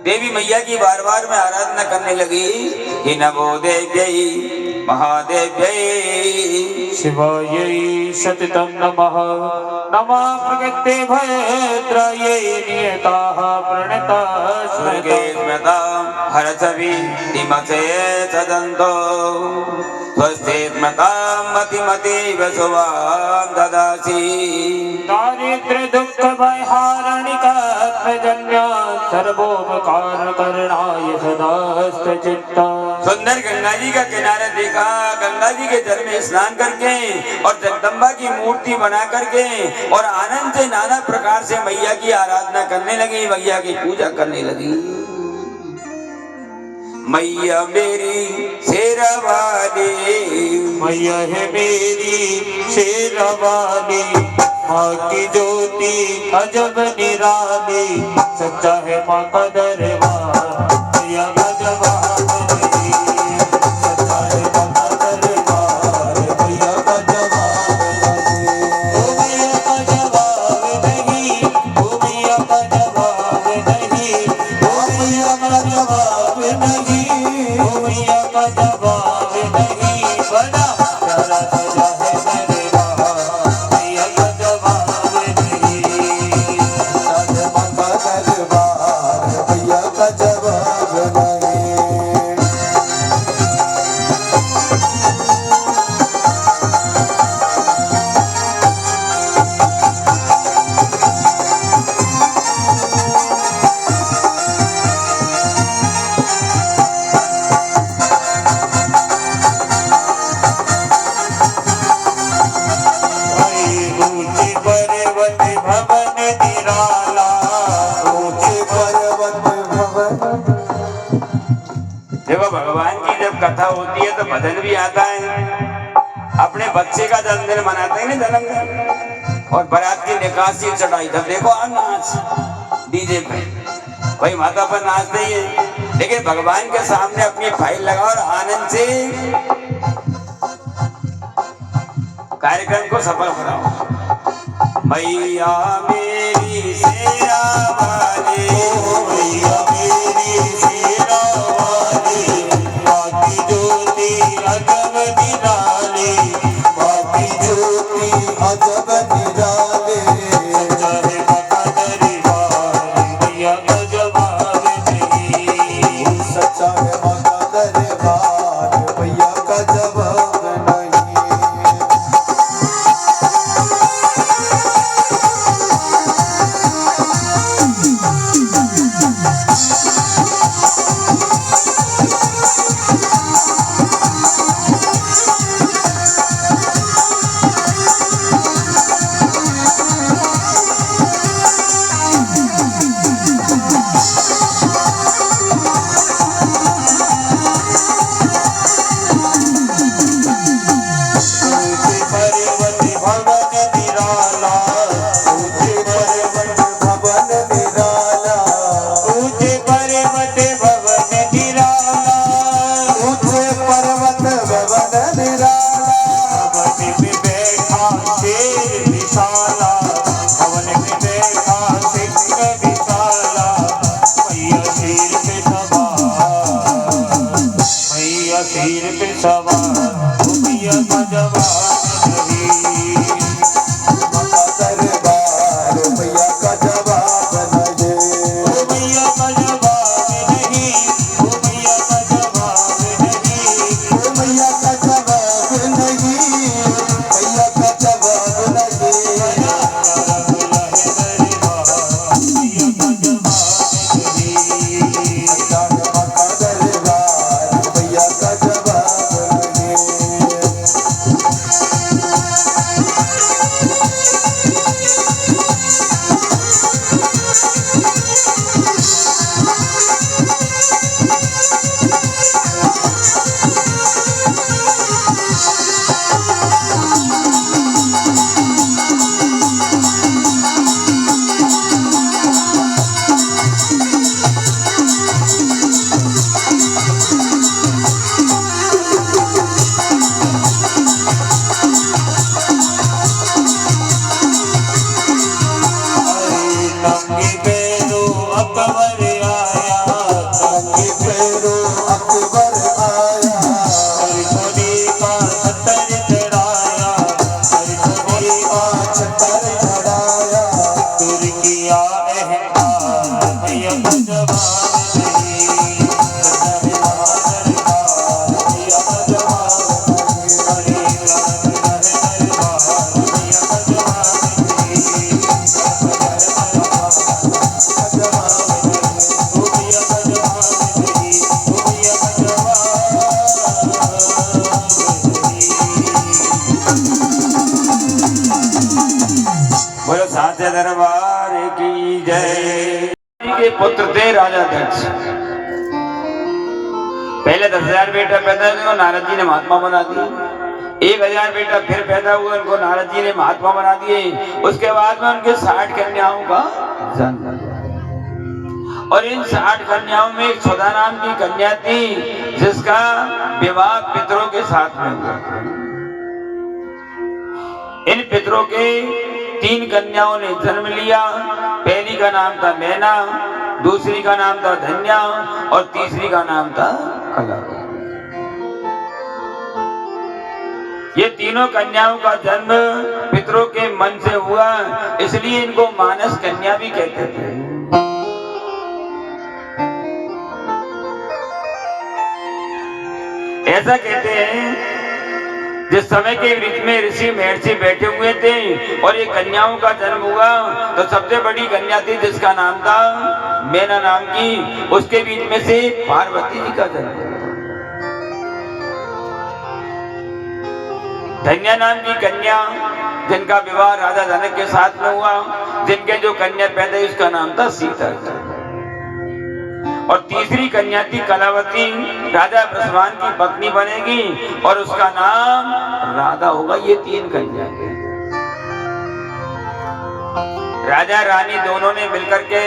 देवी मैया की बार बार में आराधना करने लगी कि नमो देव्यै महादेव्यै शिवायै सततं नमः। नमः प्रकृते भद्रायै नियताः स्वर्गे स्मृतां हरसवि तिमसे सदन्तो स्वस्ति स्मृतां मतिमतीव शुभां ददासि। दारिद्र्य दुःख भयहारणिकात्मजन्या सर्वोपकार करणाय सदास्त चित्ता। सुंदर गंगा जी का किनारा देखा, गंगा जी के जल में स्नान करके और जगदम्बा की मूर्ति बना करके और आनंद से नाना प्रकार से मैया की आराधना करने लगी, मैया की पूजा करने लगी। मैया मेरी शेरवाली, मैया है मेरी शेरवाली, माँ की ज्योति अजब निराली, सच्चा है माँ का दरबार मैया का जवाब नहीं, सच्चा है माँ का दरबार मैया का जवाब नहीं। ओ मैया का जवाब नहीं, ओ मैया का जवाब नहीं, ओ मैया का जवाब नहीं, ओ मैया का जवाब नहीं। बड़ा प्यारा सजा है दरबार मैया का जवाब नहीं, सारे माँ का दरबार भैया का जवाब नहीं। ऊंचे पर्वत भवन निराला, ऊंचे पर्वत भवन। देखो भगवान की जब कथा होती है तो भजन भी आता है। अपने बच्चे का जन्मदिन मनाते हैं ना, जन्मदिन, और बारात की निकासी चढ़ाई, तब देखो नाच डीजे पे, भाई माता पर नाचते ही है, लेकिन भगवान के सामने अपनी फाइल लगाओ और आनंद से कार्यक्रम को सफल बनाओ। मैया मेरी शेरा वाली, मैया मेरी शेरा वाली, माँ की ज्योति अजब निराली, माँ की ज्योति अजब निराले, सच्चा है माँ का दरबार मैया का जवाब नहीं, सच्चा है माँ का दरबार भैया का जवाब नहीं। शेर विशाला पवन में बैठा सिंह विशाला मैया शेर पे सवार मैया शेर पे सवार मैया का जवान नहीं माता दरबार मैया का जवाब नहीं ओ मैया का जवाब नहीं ओ मैया का जवाब नहीं ओ मैया का जवाब नहीं मैया का जवाब नहीं माता दरबार मैया का जवाब नहीं नंगे पैरों अकबर आया नंगे पैरों अकबर आया सरसों का छतर चढ़ाया सरसों का छतर चढ़ाया तुर किया अहंकार मैया का जवाब नहीं मैया का जवाब अरे दरबार मैया का जवाब नहीं ओ मैया का जवाब नहीं ओ मैया का जवाब नहीं बोलो साचे दरबार की जय। के पुत्र थे राजा दक्ष। पहले 10,000 बेटा पैदा हुए उनको नारद जी ने महात्मा बना दिए। 1,000 बेटा फिर पैदा हुए उनको नारद जी ने महात्मा बना दिए। उसके बाद में उनके 60 कन्याओं का जन्म हुआ। और इन 60 कन्याओं में एक सुधा नाम की कन्या थी जिसका विवाह पितरों के साथ में हुआ। इन पितरों के 3 कन्याओं ने जन्म लिया। पहली का नाम था मैना, दूसरी का नाम था धन्या और तीसरी का नाम था कला। ये तीनों कन्याओं का जन्म पितरों के मन से हुआ, इसलिए इनको मानस कन्या भी कहते थे। ऐसा कहते हैं जिस समय के वृक्ष में ऋषि महर्षि बैठे हुए थे और ये कन्याओं का जन्म हुआ तो सबसे बड़ी कन्या थी जिसका नाम था मैना नाम की, उसके बीच में से पार्वती जी का जन्म हुआ। धन्या नाम की कन्या जिनका विवाह राजा जनक के साथ में हुआ, जिनके जो कन्या पैदा हुई उसका नाम था सीता। और तीसरी कन्या थी कलावती, राजा बृषभान की पत्नी बनेगी और उसका नाम राधा होगा। ये 3 कन्या थे। राजा रानी दोनों ने मिलकर के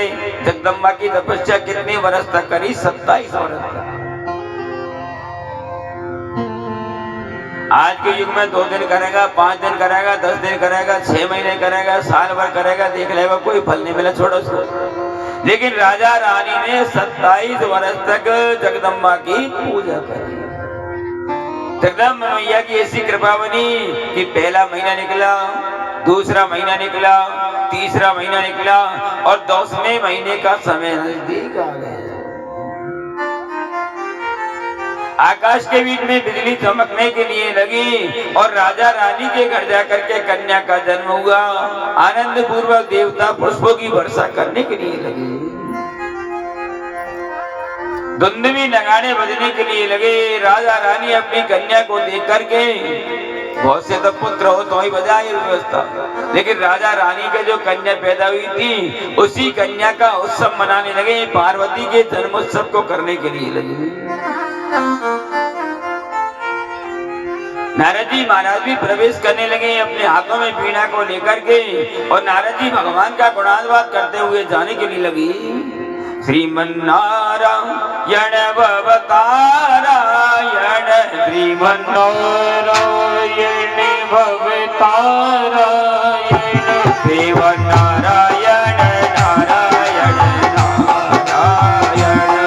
जगदम्बा की तपस्या कितने वर्ष तक करी? 27 वर्ष तक। आज के युग में 2 दिन करेगा, 5 दिन करेगा, 10 दिन करेगा, 6 महीने करेगा, साल भर करेगा, देख लेगा कोई फल नहीं मिला, छोड़ो उसको। लेकिन राजा रानी ने 27 वर्ष तक जगदम्बा की पूजा करी। जगदम्बा मैया की ऐसी कृपा बनी कि पहला महीना निकला, दूसरा महीना निकला, तीसरा महीना निकला और 10वें महीने का समय नजदीक आ गया। आकाश के बीच में बिजली चमकने के लिए लगी और राजा रानी के घर जाकर के कन्या का जन्म हुआ। आनंद पूर्वक देवता पुष्पों की वर्षा करने के लिए लगे, धुंधवी नगाड़े बजने के लिए लगे। राजा रानी अपनी कन्या को देख करके, बहुत से तो पुत्र हो तो ही बजाय व्यवस्था, लेकिन राजा रानी के जो कन्या पैदा हुई थी उसी कन्या का उत्सव मनाने लगे, पार्वती के जन्मोत्सव को करने के लिए लगे। नारद जी महाराज भी प्रवेश करने लगे अपने हाथों में वीणा को लेकर के, और नारद जी भगवान का गुणानुवाद करते हुए जाने के लिए लगी। श्रीमन्नारायण भवतारायण, श्रीमन्नारायण भवतारायण देव नारायण नारायण नारायण नारायण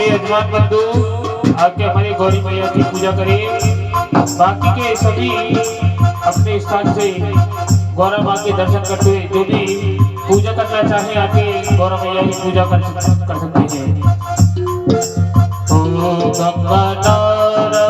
यजमान बंधु आके हमारी गौरी मैया की पूजा करिए। बाकी के सभी अपने स्थान से गौरा माँ के दर्शन करते हुए जो भी पूजा करना चाहे आके गौरा मैया की पूजा कर सकते हैं। ओ गंगाधारा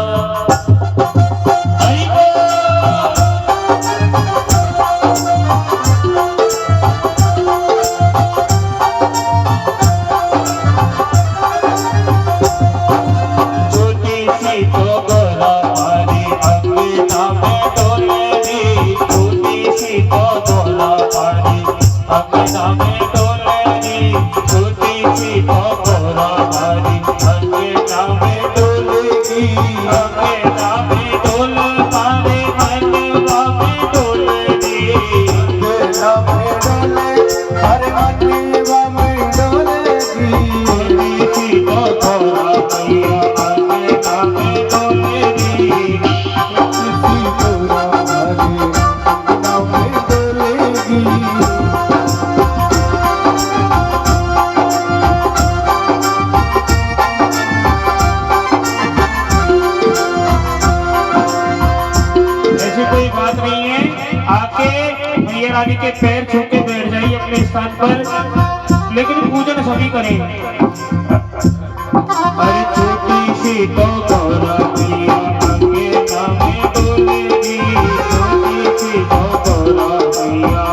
रानी के पैर छू के बैठ जाइए अपने स्थान पर, लेकिन पूजन सभी करें। अरे छोटी सी तो गौरा मैया अंगना में डोलेगी, छोटी सी तो गौरा मैया।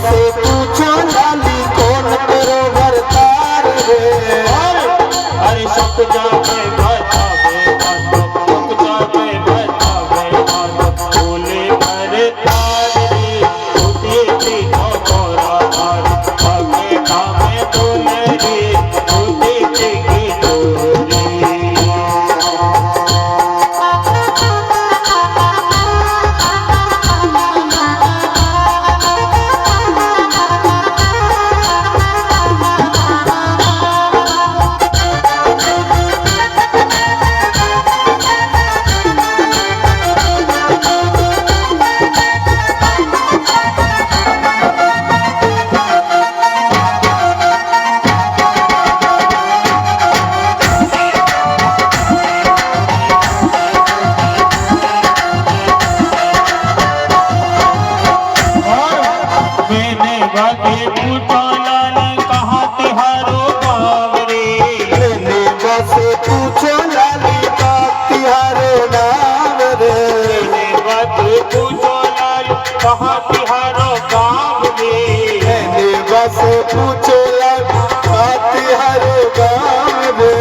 से पूछो लाली कौन तेरो भरतार रे। अरे सब जाके बतावे बात, सब जाके बतावे बात, बोले भरतार रे उठी थी गोरा धार, आगे कामे बोले रे उठी थी गोरी। मैंने बातें पूछा लाली कहाँ तिहारो गाँव रे। मैंने से पूछो लाली का तिहारो नाम रे। मैंने बातें पूछो लाली कहाँ तिहारो गाँव रे। मैंने से पूछो लाली का तिहारो गाँव रे।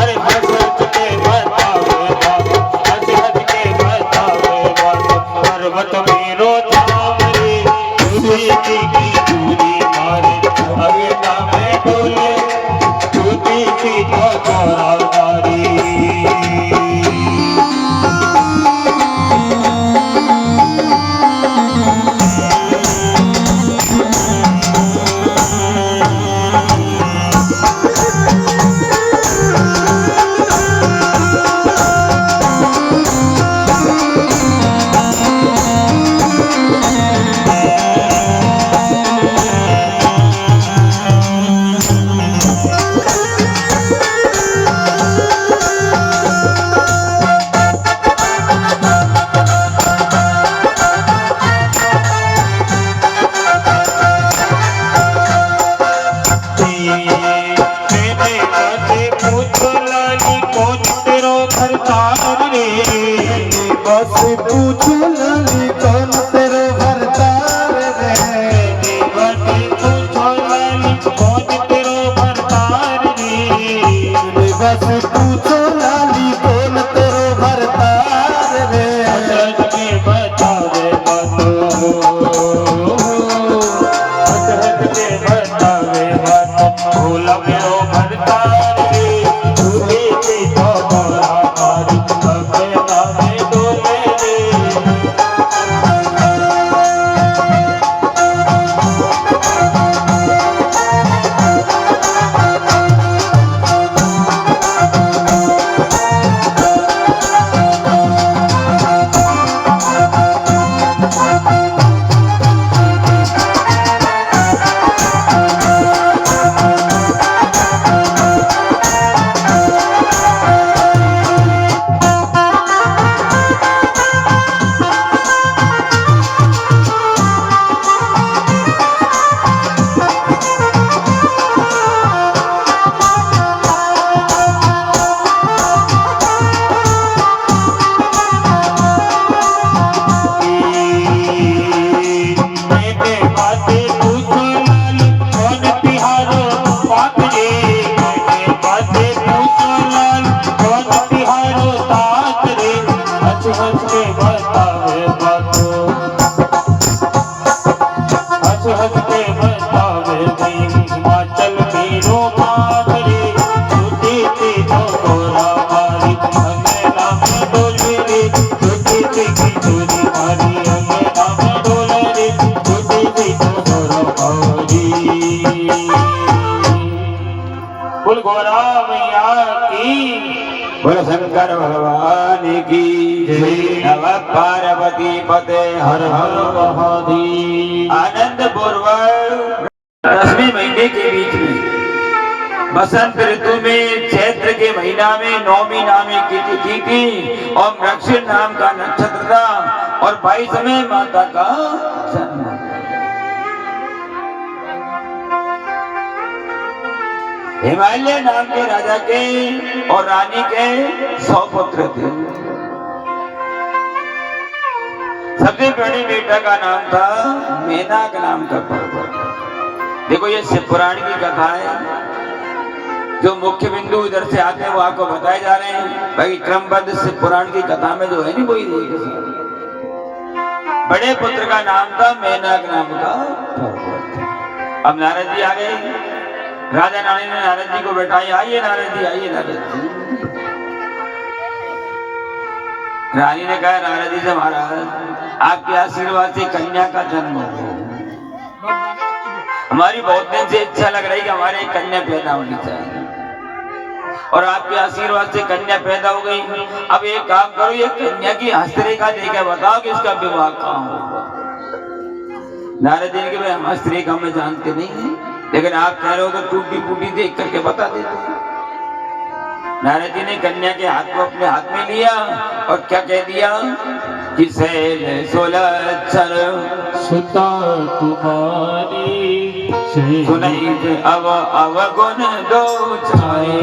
अरे हंस हंस के बतावे बात, हंस हंस के बतावे बात, पर्वत मेरो धाम रे दूरी की दूरी मारे, अगे नामे डोले दूरी की गोरा धारी। मैंने बातें पूछो लाली कौन तेरो भरतार रे। बस पूछो लाली कौन तेरो भरतार रे। मैंने बातें पूछो लाली कौन तेरो भरतार रे। बस पूछो लाली कौन तेरो भरतार रे। हंस के बतावे बातों, हंस के बतावे बातों, भोला मेरो भरतार रे दूरी की गोरा धारी, आगे नामे डोले रे। मैंने बातें पूछो लाली कौन तिहारो बात रे। मैंने बातें पूछो लाली कौन तिहारो तात रे। हंस हंस के बतावे बातों, हंस हंस के बतावे गई हिमाचल मेरो बात रे दूधी थी तो गोरा मारी, हमें नामे डोले रे दूधी थी की दूरी मारी, हमें नामे डोले रे दूधी थी तो गोरा मारी। बोल गोरा मैया की, बोल शंकर भगवान की जय। नमः पार्वती पते हर हर महादेव। आनंद पूर्वक 10वें महीने के बीच में बसंत ऋतु में चैत्र के महीना में 9वीं नामी की तिथि थी और मृगशीर नाम का नक्षत्र था और 22वें माता का जन्म। हिमालय नाम के राजा के और रानी के 100 पुत्र थे। सबसे बड़े बेटा का नाम था मेनाक नाम का पर्वत। देखो ये शिव पुराण की कथा है, जो मुख्य बिंदु इधर से आते हैं वो आपको बताए जा रहे हैं। भाई क्रमबद्ध शिव पुराण की कथा में जो है नहीं वही रहेगी। बड़े पुत्र का नाम था मेनाक नाम का पर्वत। अब नारद जी आ गए, राजा रानी ने नारद जी को बैठाया, आइए नारद जी, आइए नारद जी। रानी ने कहा नारद जी से, महाराज आपके आशीर्वाद से कन्या का जन्म हो, हमारी बहुत दिन से इच्छा लग रही कि हमारे एक कन्या पैदा होनी चाहिए, और आपके आशीर्वाद से कन्या पैदा हो गई। अब एक काम करो, ये कन्या की हस्तरेखा देकर बताओ कि इसका विवाह कहाँ होगा। नारद जी के भाई हम हस्तरेखा में जानते नहीं है, लेकिन आप कह रहे हो तो टूटी फूटी देख करके बता देते हैं। नारद जी ने कन्या के हाथ को अपने हाथ में लिया और क्या कह दिया कि शैल सुलक्षण सुता तुम्हारी सुनई अव अवगुण दो छाए।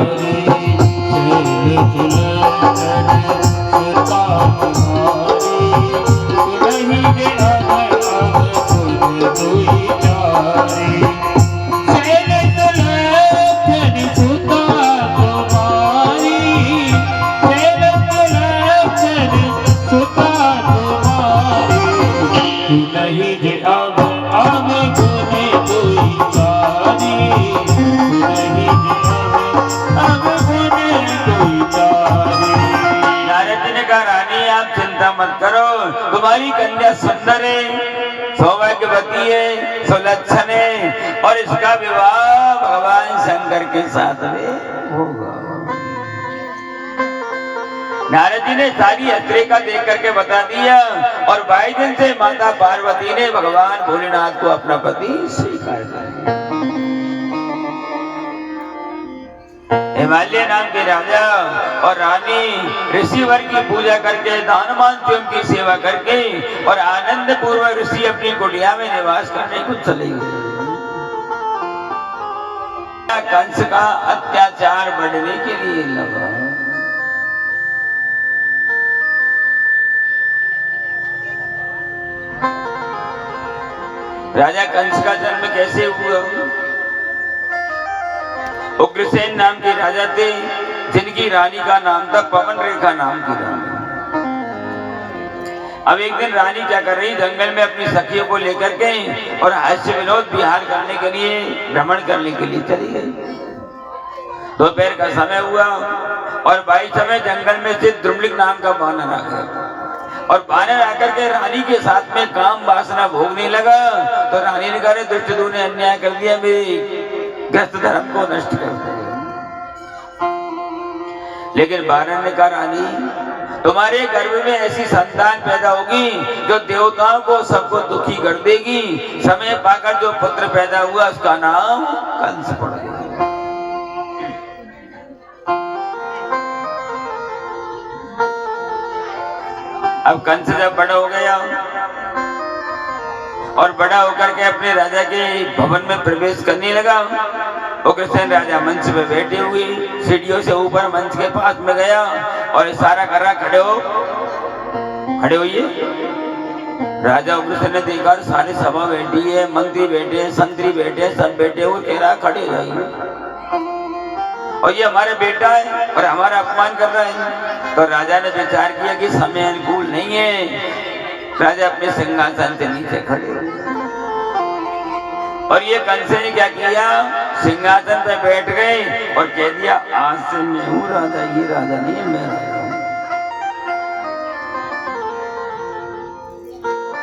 मत करो, तुम्हारी कन्या सुंदर है, सौभाग्यवती है, सुलक्षण है, और इसका विवाह भगवान शंकर के साथ में होगा। नारद जी ने सारी हस्तरेखा देख करके बता दिया, और 22 दिन से माता पार्वती ने भगवान भोलेनाथ को अपना पति स्वीकार कर लिया। हिमालय नाम के राजा और रानी ऋषिवर की पूजा करके, दानमान की सेवा करके, और आनंद पूर्वक ऋषि अपनी कुटिया में निवास करने को चले गए। कंस का अत्याचार बढ़ने के लिए लगा। राजा कंस का जन्म कैसे हुआ? उग्रसेन नाम के राजा थे, जिनकी रानी का नाम था पवन रेखा नाम की रानी। अब एक दिन रानी क्या कर रही, जंगल में अपनी सखियों को लेकर के और हास्य विनोद विहार करने के लिए, भ्रमण करने के लिए चली गई। दोपहर का समय हुआ और बाई समय जंगल में से द्रुमलिक नाम का बानर आ गया, और बानर आकर के रानी के साथ में काम वासना भोगने लगा। तो रानी ने कहा, दुष्ट ने अन्याय कर दिया, मेरी ग्रस्त धर्म को नष्ट कर दिया। लेकिन बानर ने कहा, रानी तुम्हारे गर्भ में ऐसी संतान पैदा होगी जो देवताओं को सबको दुखी कर देगी। समय पाकर जो पुत्र पैदा हुआ उसका नाम कंस पड़ गया। अब कंस जब बड़ा हो गया और बड़ा होकर के अपने राजा के भवन में प्रवेश करने लगा, उग्रसेन राजा मंच पे बैठे हुए सीढ़ियों से ऊपर मंच के पास में गया और इशारा कर रहा, खड़े हो, खड़े होइए। राजा उग्रसेन ने देखा सारे सभा बैठी है, मंत्री बैठे, संतरी बैठे, सब बैठे हुए, कह रहा खड़े हो जाइए, और ये हमारा बेटा है और हमारा अपमान कर रहा है। तो राजा ने विचार किया कि समय अनुकूल नहीं है। राजा अपने सिंहासन से नीचे खड़े हुए, और ये कंस ने क्या किया, सिंहासन पे बैठ गए और कह दिया, आज से मैं हूँ राजा, ये राजा नहीं है, मैं राजा हूँ।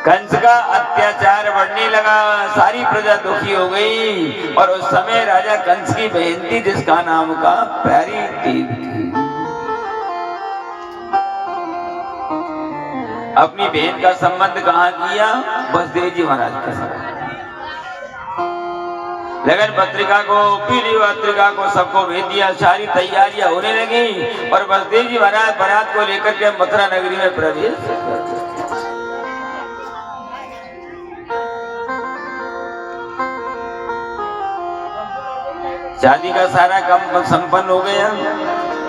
कंस का अत्याचार बढ़ने लगा, सारी प्रजा दुखी हो गई, और उस समय राजा कंस की बहन थी जिसका नाम का प्यारी देव थी। अपनी बहन का संबंध कहाँ किया, वसुदेव जी महाराज के साथ। लगन पत्रिका को, पीली पत्रिका को सबको भेज दिया, सारी तैयारियां होने लगी, और वसुदेव जी महाराज बारात को लेकर के मथुरा नगरी में प्रवेश। शादी का सारा काम संपन्न हो गया।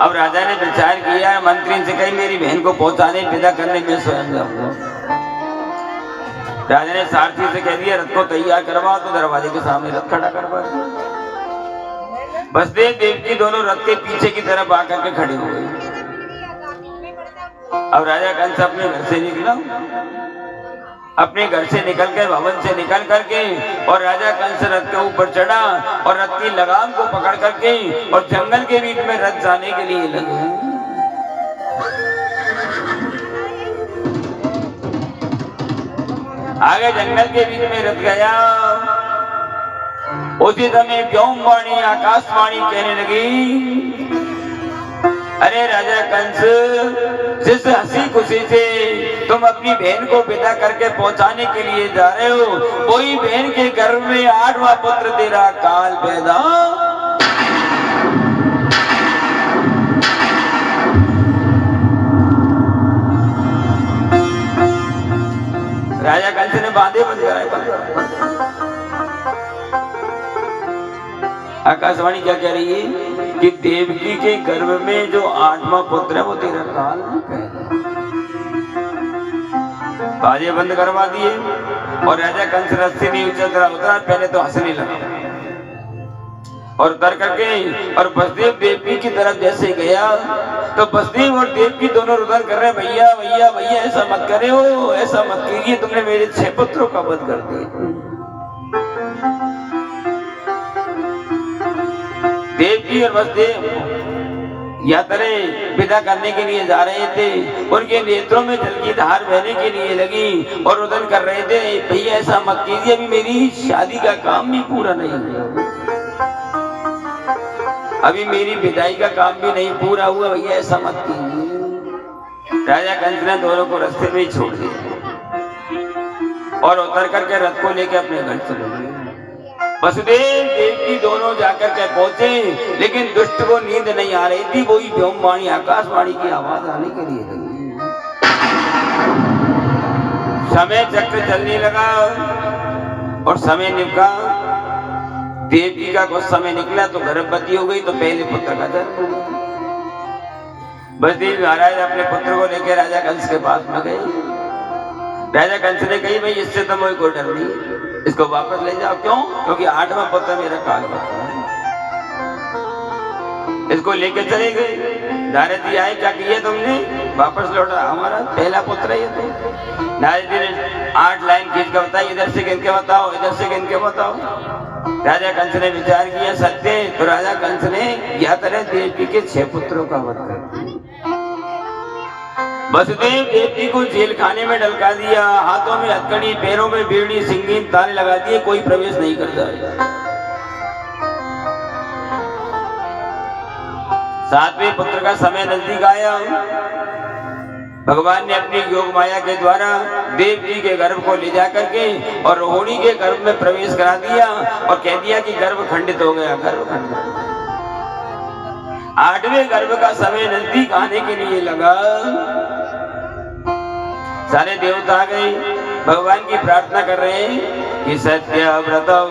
अब राजा ने विचार किया, मंत्री से कही मेरी बहन को पहुंचाने विदा करने में स्वयं जाऊंगा। राजा ने सारथी से कह दिया रथ को तैयार करवाओ, तो दरवाजे के सामने रथ खड़ा करवा दिया। वसुदेव देवकी दोनों रथ के पीछे की तरफ आकर के खड़े हो गए। अब राजा कंस अपने घर से निकला, अपने घर से निकल कर भवन से निकल करके और राजा कंस रथ के ऊपर चढ़ा और रथ की लगाम को पकड़ करके और जंगल के बीच में रथ जाने के लिए लगे। आगे जंगल के बीच में रथ गया। उसी समय व्योमवाणी आकाशवाणी कहने लगी, अरे राजा कंस, जिस हंसी खुशी से तुम अपनी बहन को विदा करके पहुंचाने के लिए जा रहे हो, वही बहन के गर्भ में 8वां पुत्र तेरा काल पैदा। राजा कंस ने बांधे बंद कराए। आकाशवाणी क्या कह रही है कि देवकी के गर्भ में जो 8वां पुत्र है वो तेरा काल पैदा। बाजे बंद करवा दिए और राजा कंस रथ से नहीं उतरा। पहले तो हंसने लगा और उतर करके और वसुदेव देवकी की तरफ जैसे गया तो वसुदेव और देवकी दोनों रुदन कर रहे, भैया भैया भैया ऐसा मत करे हो, ऐसा मत कीजिए, तुमने मेरे 6 पुत्रों का वध कर दिया। देवकी और वसुदेव यात्रा विदा करने के लिए जा रहे थे। उनके नेत्रों में जल की धार बहने के लिए लगी और रुदन कर रहे थे, भैया ऐसा मत कीजिए, अभी मेरी शादी का काम भी पूरा नहीं हुआ, अभी मेरी विदाई का काम भी नहीं पूरा हुआ, भैया ऐसा मत कीजिए। राजा कंस ने दोनों को रास्ते में ही छोड़ दिया और उतर करके रथ को लेकर अपने घर चले गए। वसुदेव देवकी दोनों जाकर के पहुंचे, लेकिन दुष्ट को नींद नहीं आ रही थी। वही व्योमवाणी आकाशवाणी की आवाज आने के लिए लगी। समय चक्र चलने लगा और समय निकला। देवकी का कुछ समय निकला तो गर्भवती हो गई, तो पहले पुत्र का जन्म हो गया। वसुदेव महाराज अपने पुत्र को लेकर राजा कंस के पास में गए। राजा कंस ने कही, भाई इससे तो मुझे कोई डर नहीं, इसको वापस ले जाओ। क्यों? क्योंकि 8वां पुत्र मेरा काल पैदा है। इसको लेके चले गए। नारद जी आए, क्या किया तुमने? वापस लौटा, हमारा पहला पुत्र है ये तो। नारद जी ने 8 लाइन खींच कर बताई, इधर से गिन के बताओ, इधर से गिन के बताओ। राजा कंस ने विचार किया, सत्य। तो राजा कंस ने या तरह देवकी के 6 पुत्रों का वध कर दिया। वसुदेव देवकी को जेल खाने में डलका दिया, हाथों में हथकड़ी, पैरों में बीड़ी, सिंगीन ताले लगा दिए, कोई प्रवेश नहीं करता। 7वें पुत्र का समय नजदीक आया। भगवान ने अपनी योग माया के द्वारा देवकी के गर्भ को ले जाकर के और रोहिणी के गर्भ में प्रवेश करा दिया और कह दिया कि गर्भ खंडित हो गया, गर्भ खंडित। 8वें गर्भ का समय नजदीक आने के लिए लगा। सारे देवता आ गए, भगवान की प्रार्थना कर रहे हैं कि सत्यव्रतम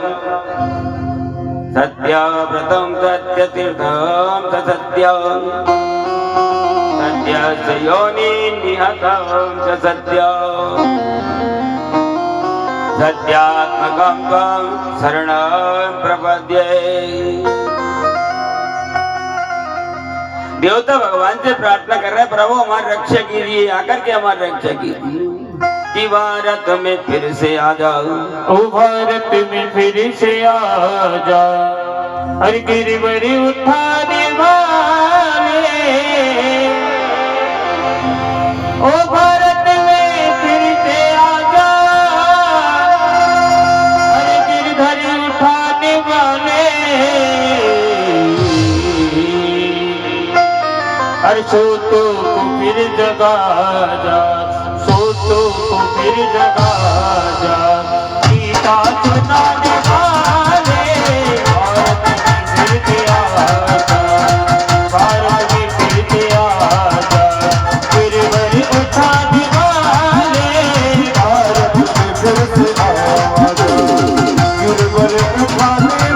सत्यव्रतम सत्यतीर्थम सत्यम सत्यस्य योनि निहतम सत्यम सत्यात्मकं त्वं शरणं प्रपद्ये। देवता भगवान से प्रार्थना कर रहे हैं, प्रभु हमारी रक्षा कीजिए, आकर के हमारी रक्षा कीजिए कि भारत में फिर से आ जाओ, ओ भारत में फिर से आ जाओ, हर गिरवर उठाने वाले, ओ भारत में फिर से आ जाओ, हर गिरधर उठाने वाले, हर सोतों को फिर जगा जा, सोतों को फिर जगा जा, गीता सुनाने वाले, भारत में फिर से आ जा, भारत में फिर से आ जा, गिरवर उठाने वाले, भारत में फिर से आ जा, गिरवर उठाने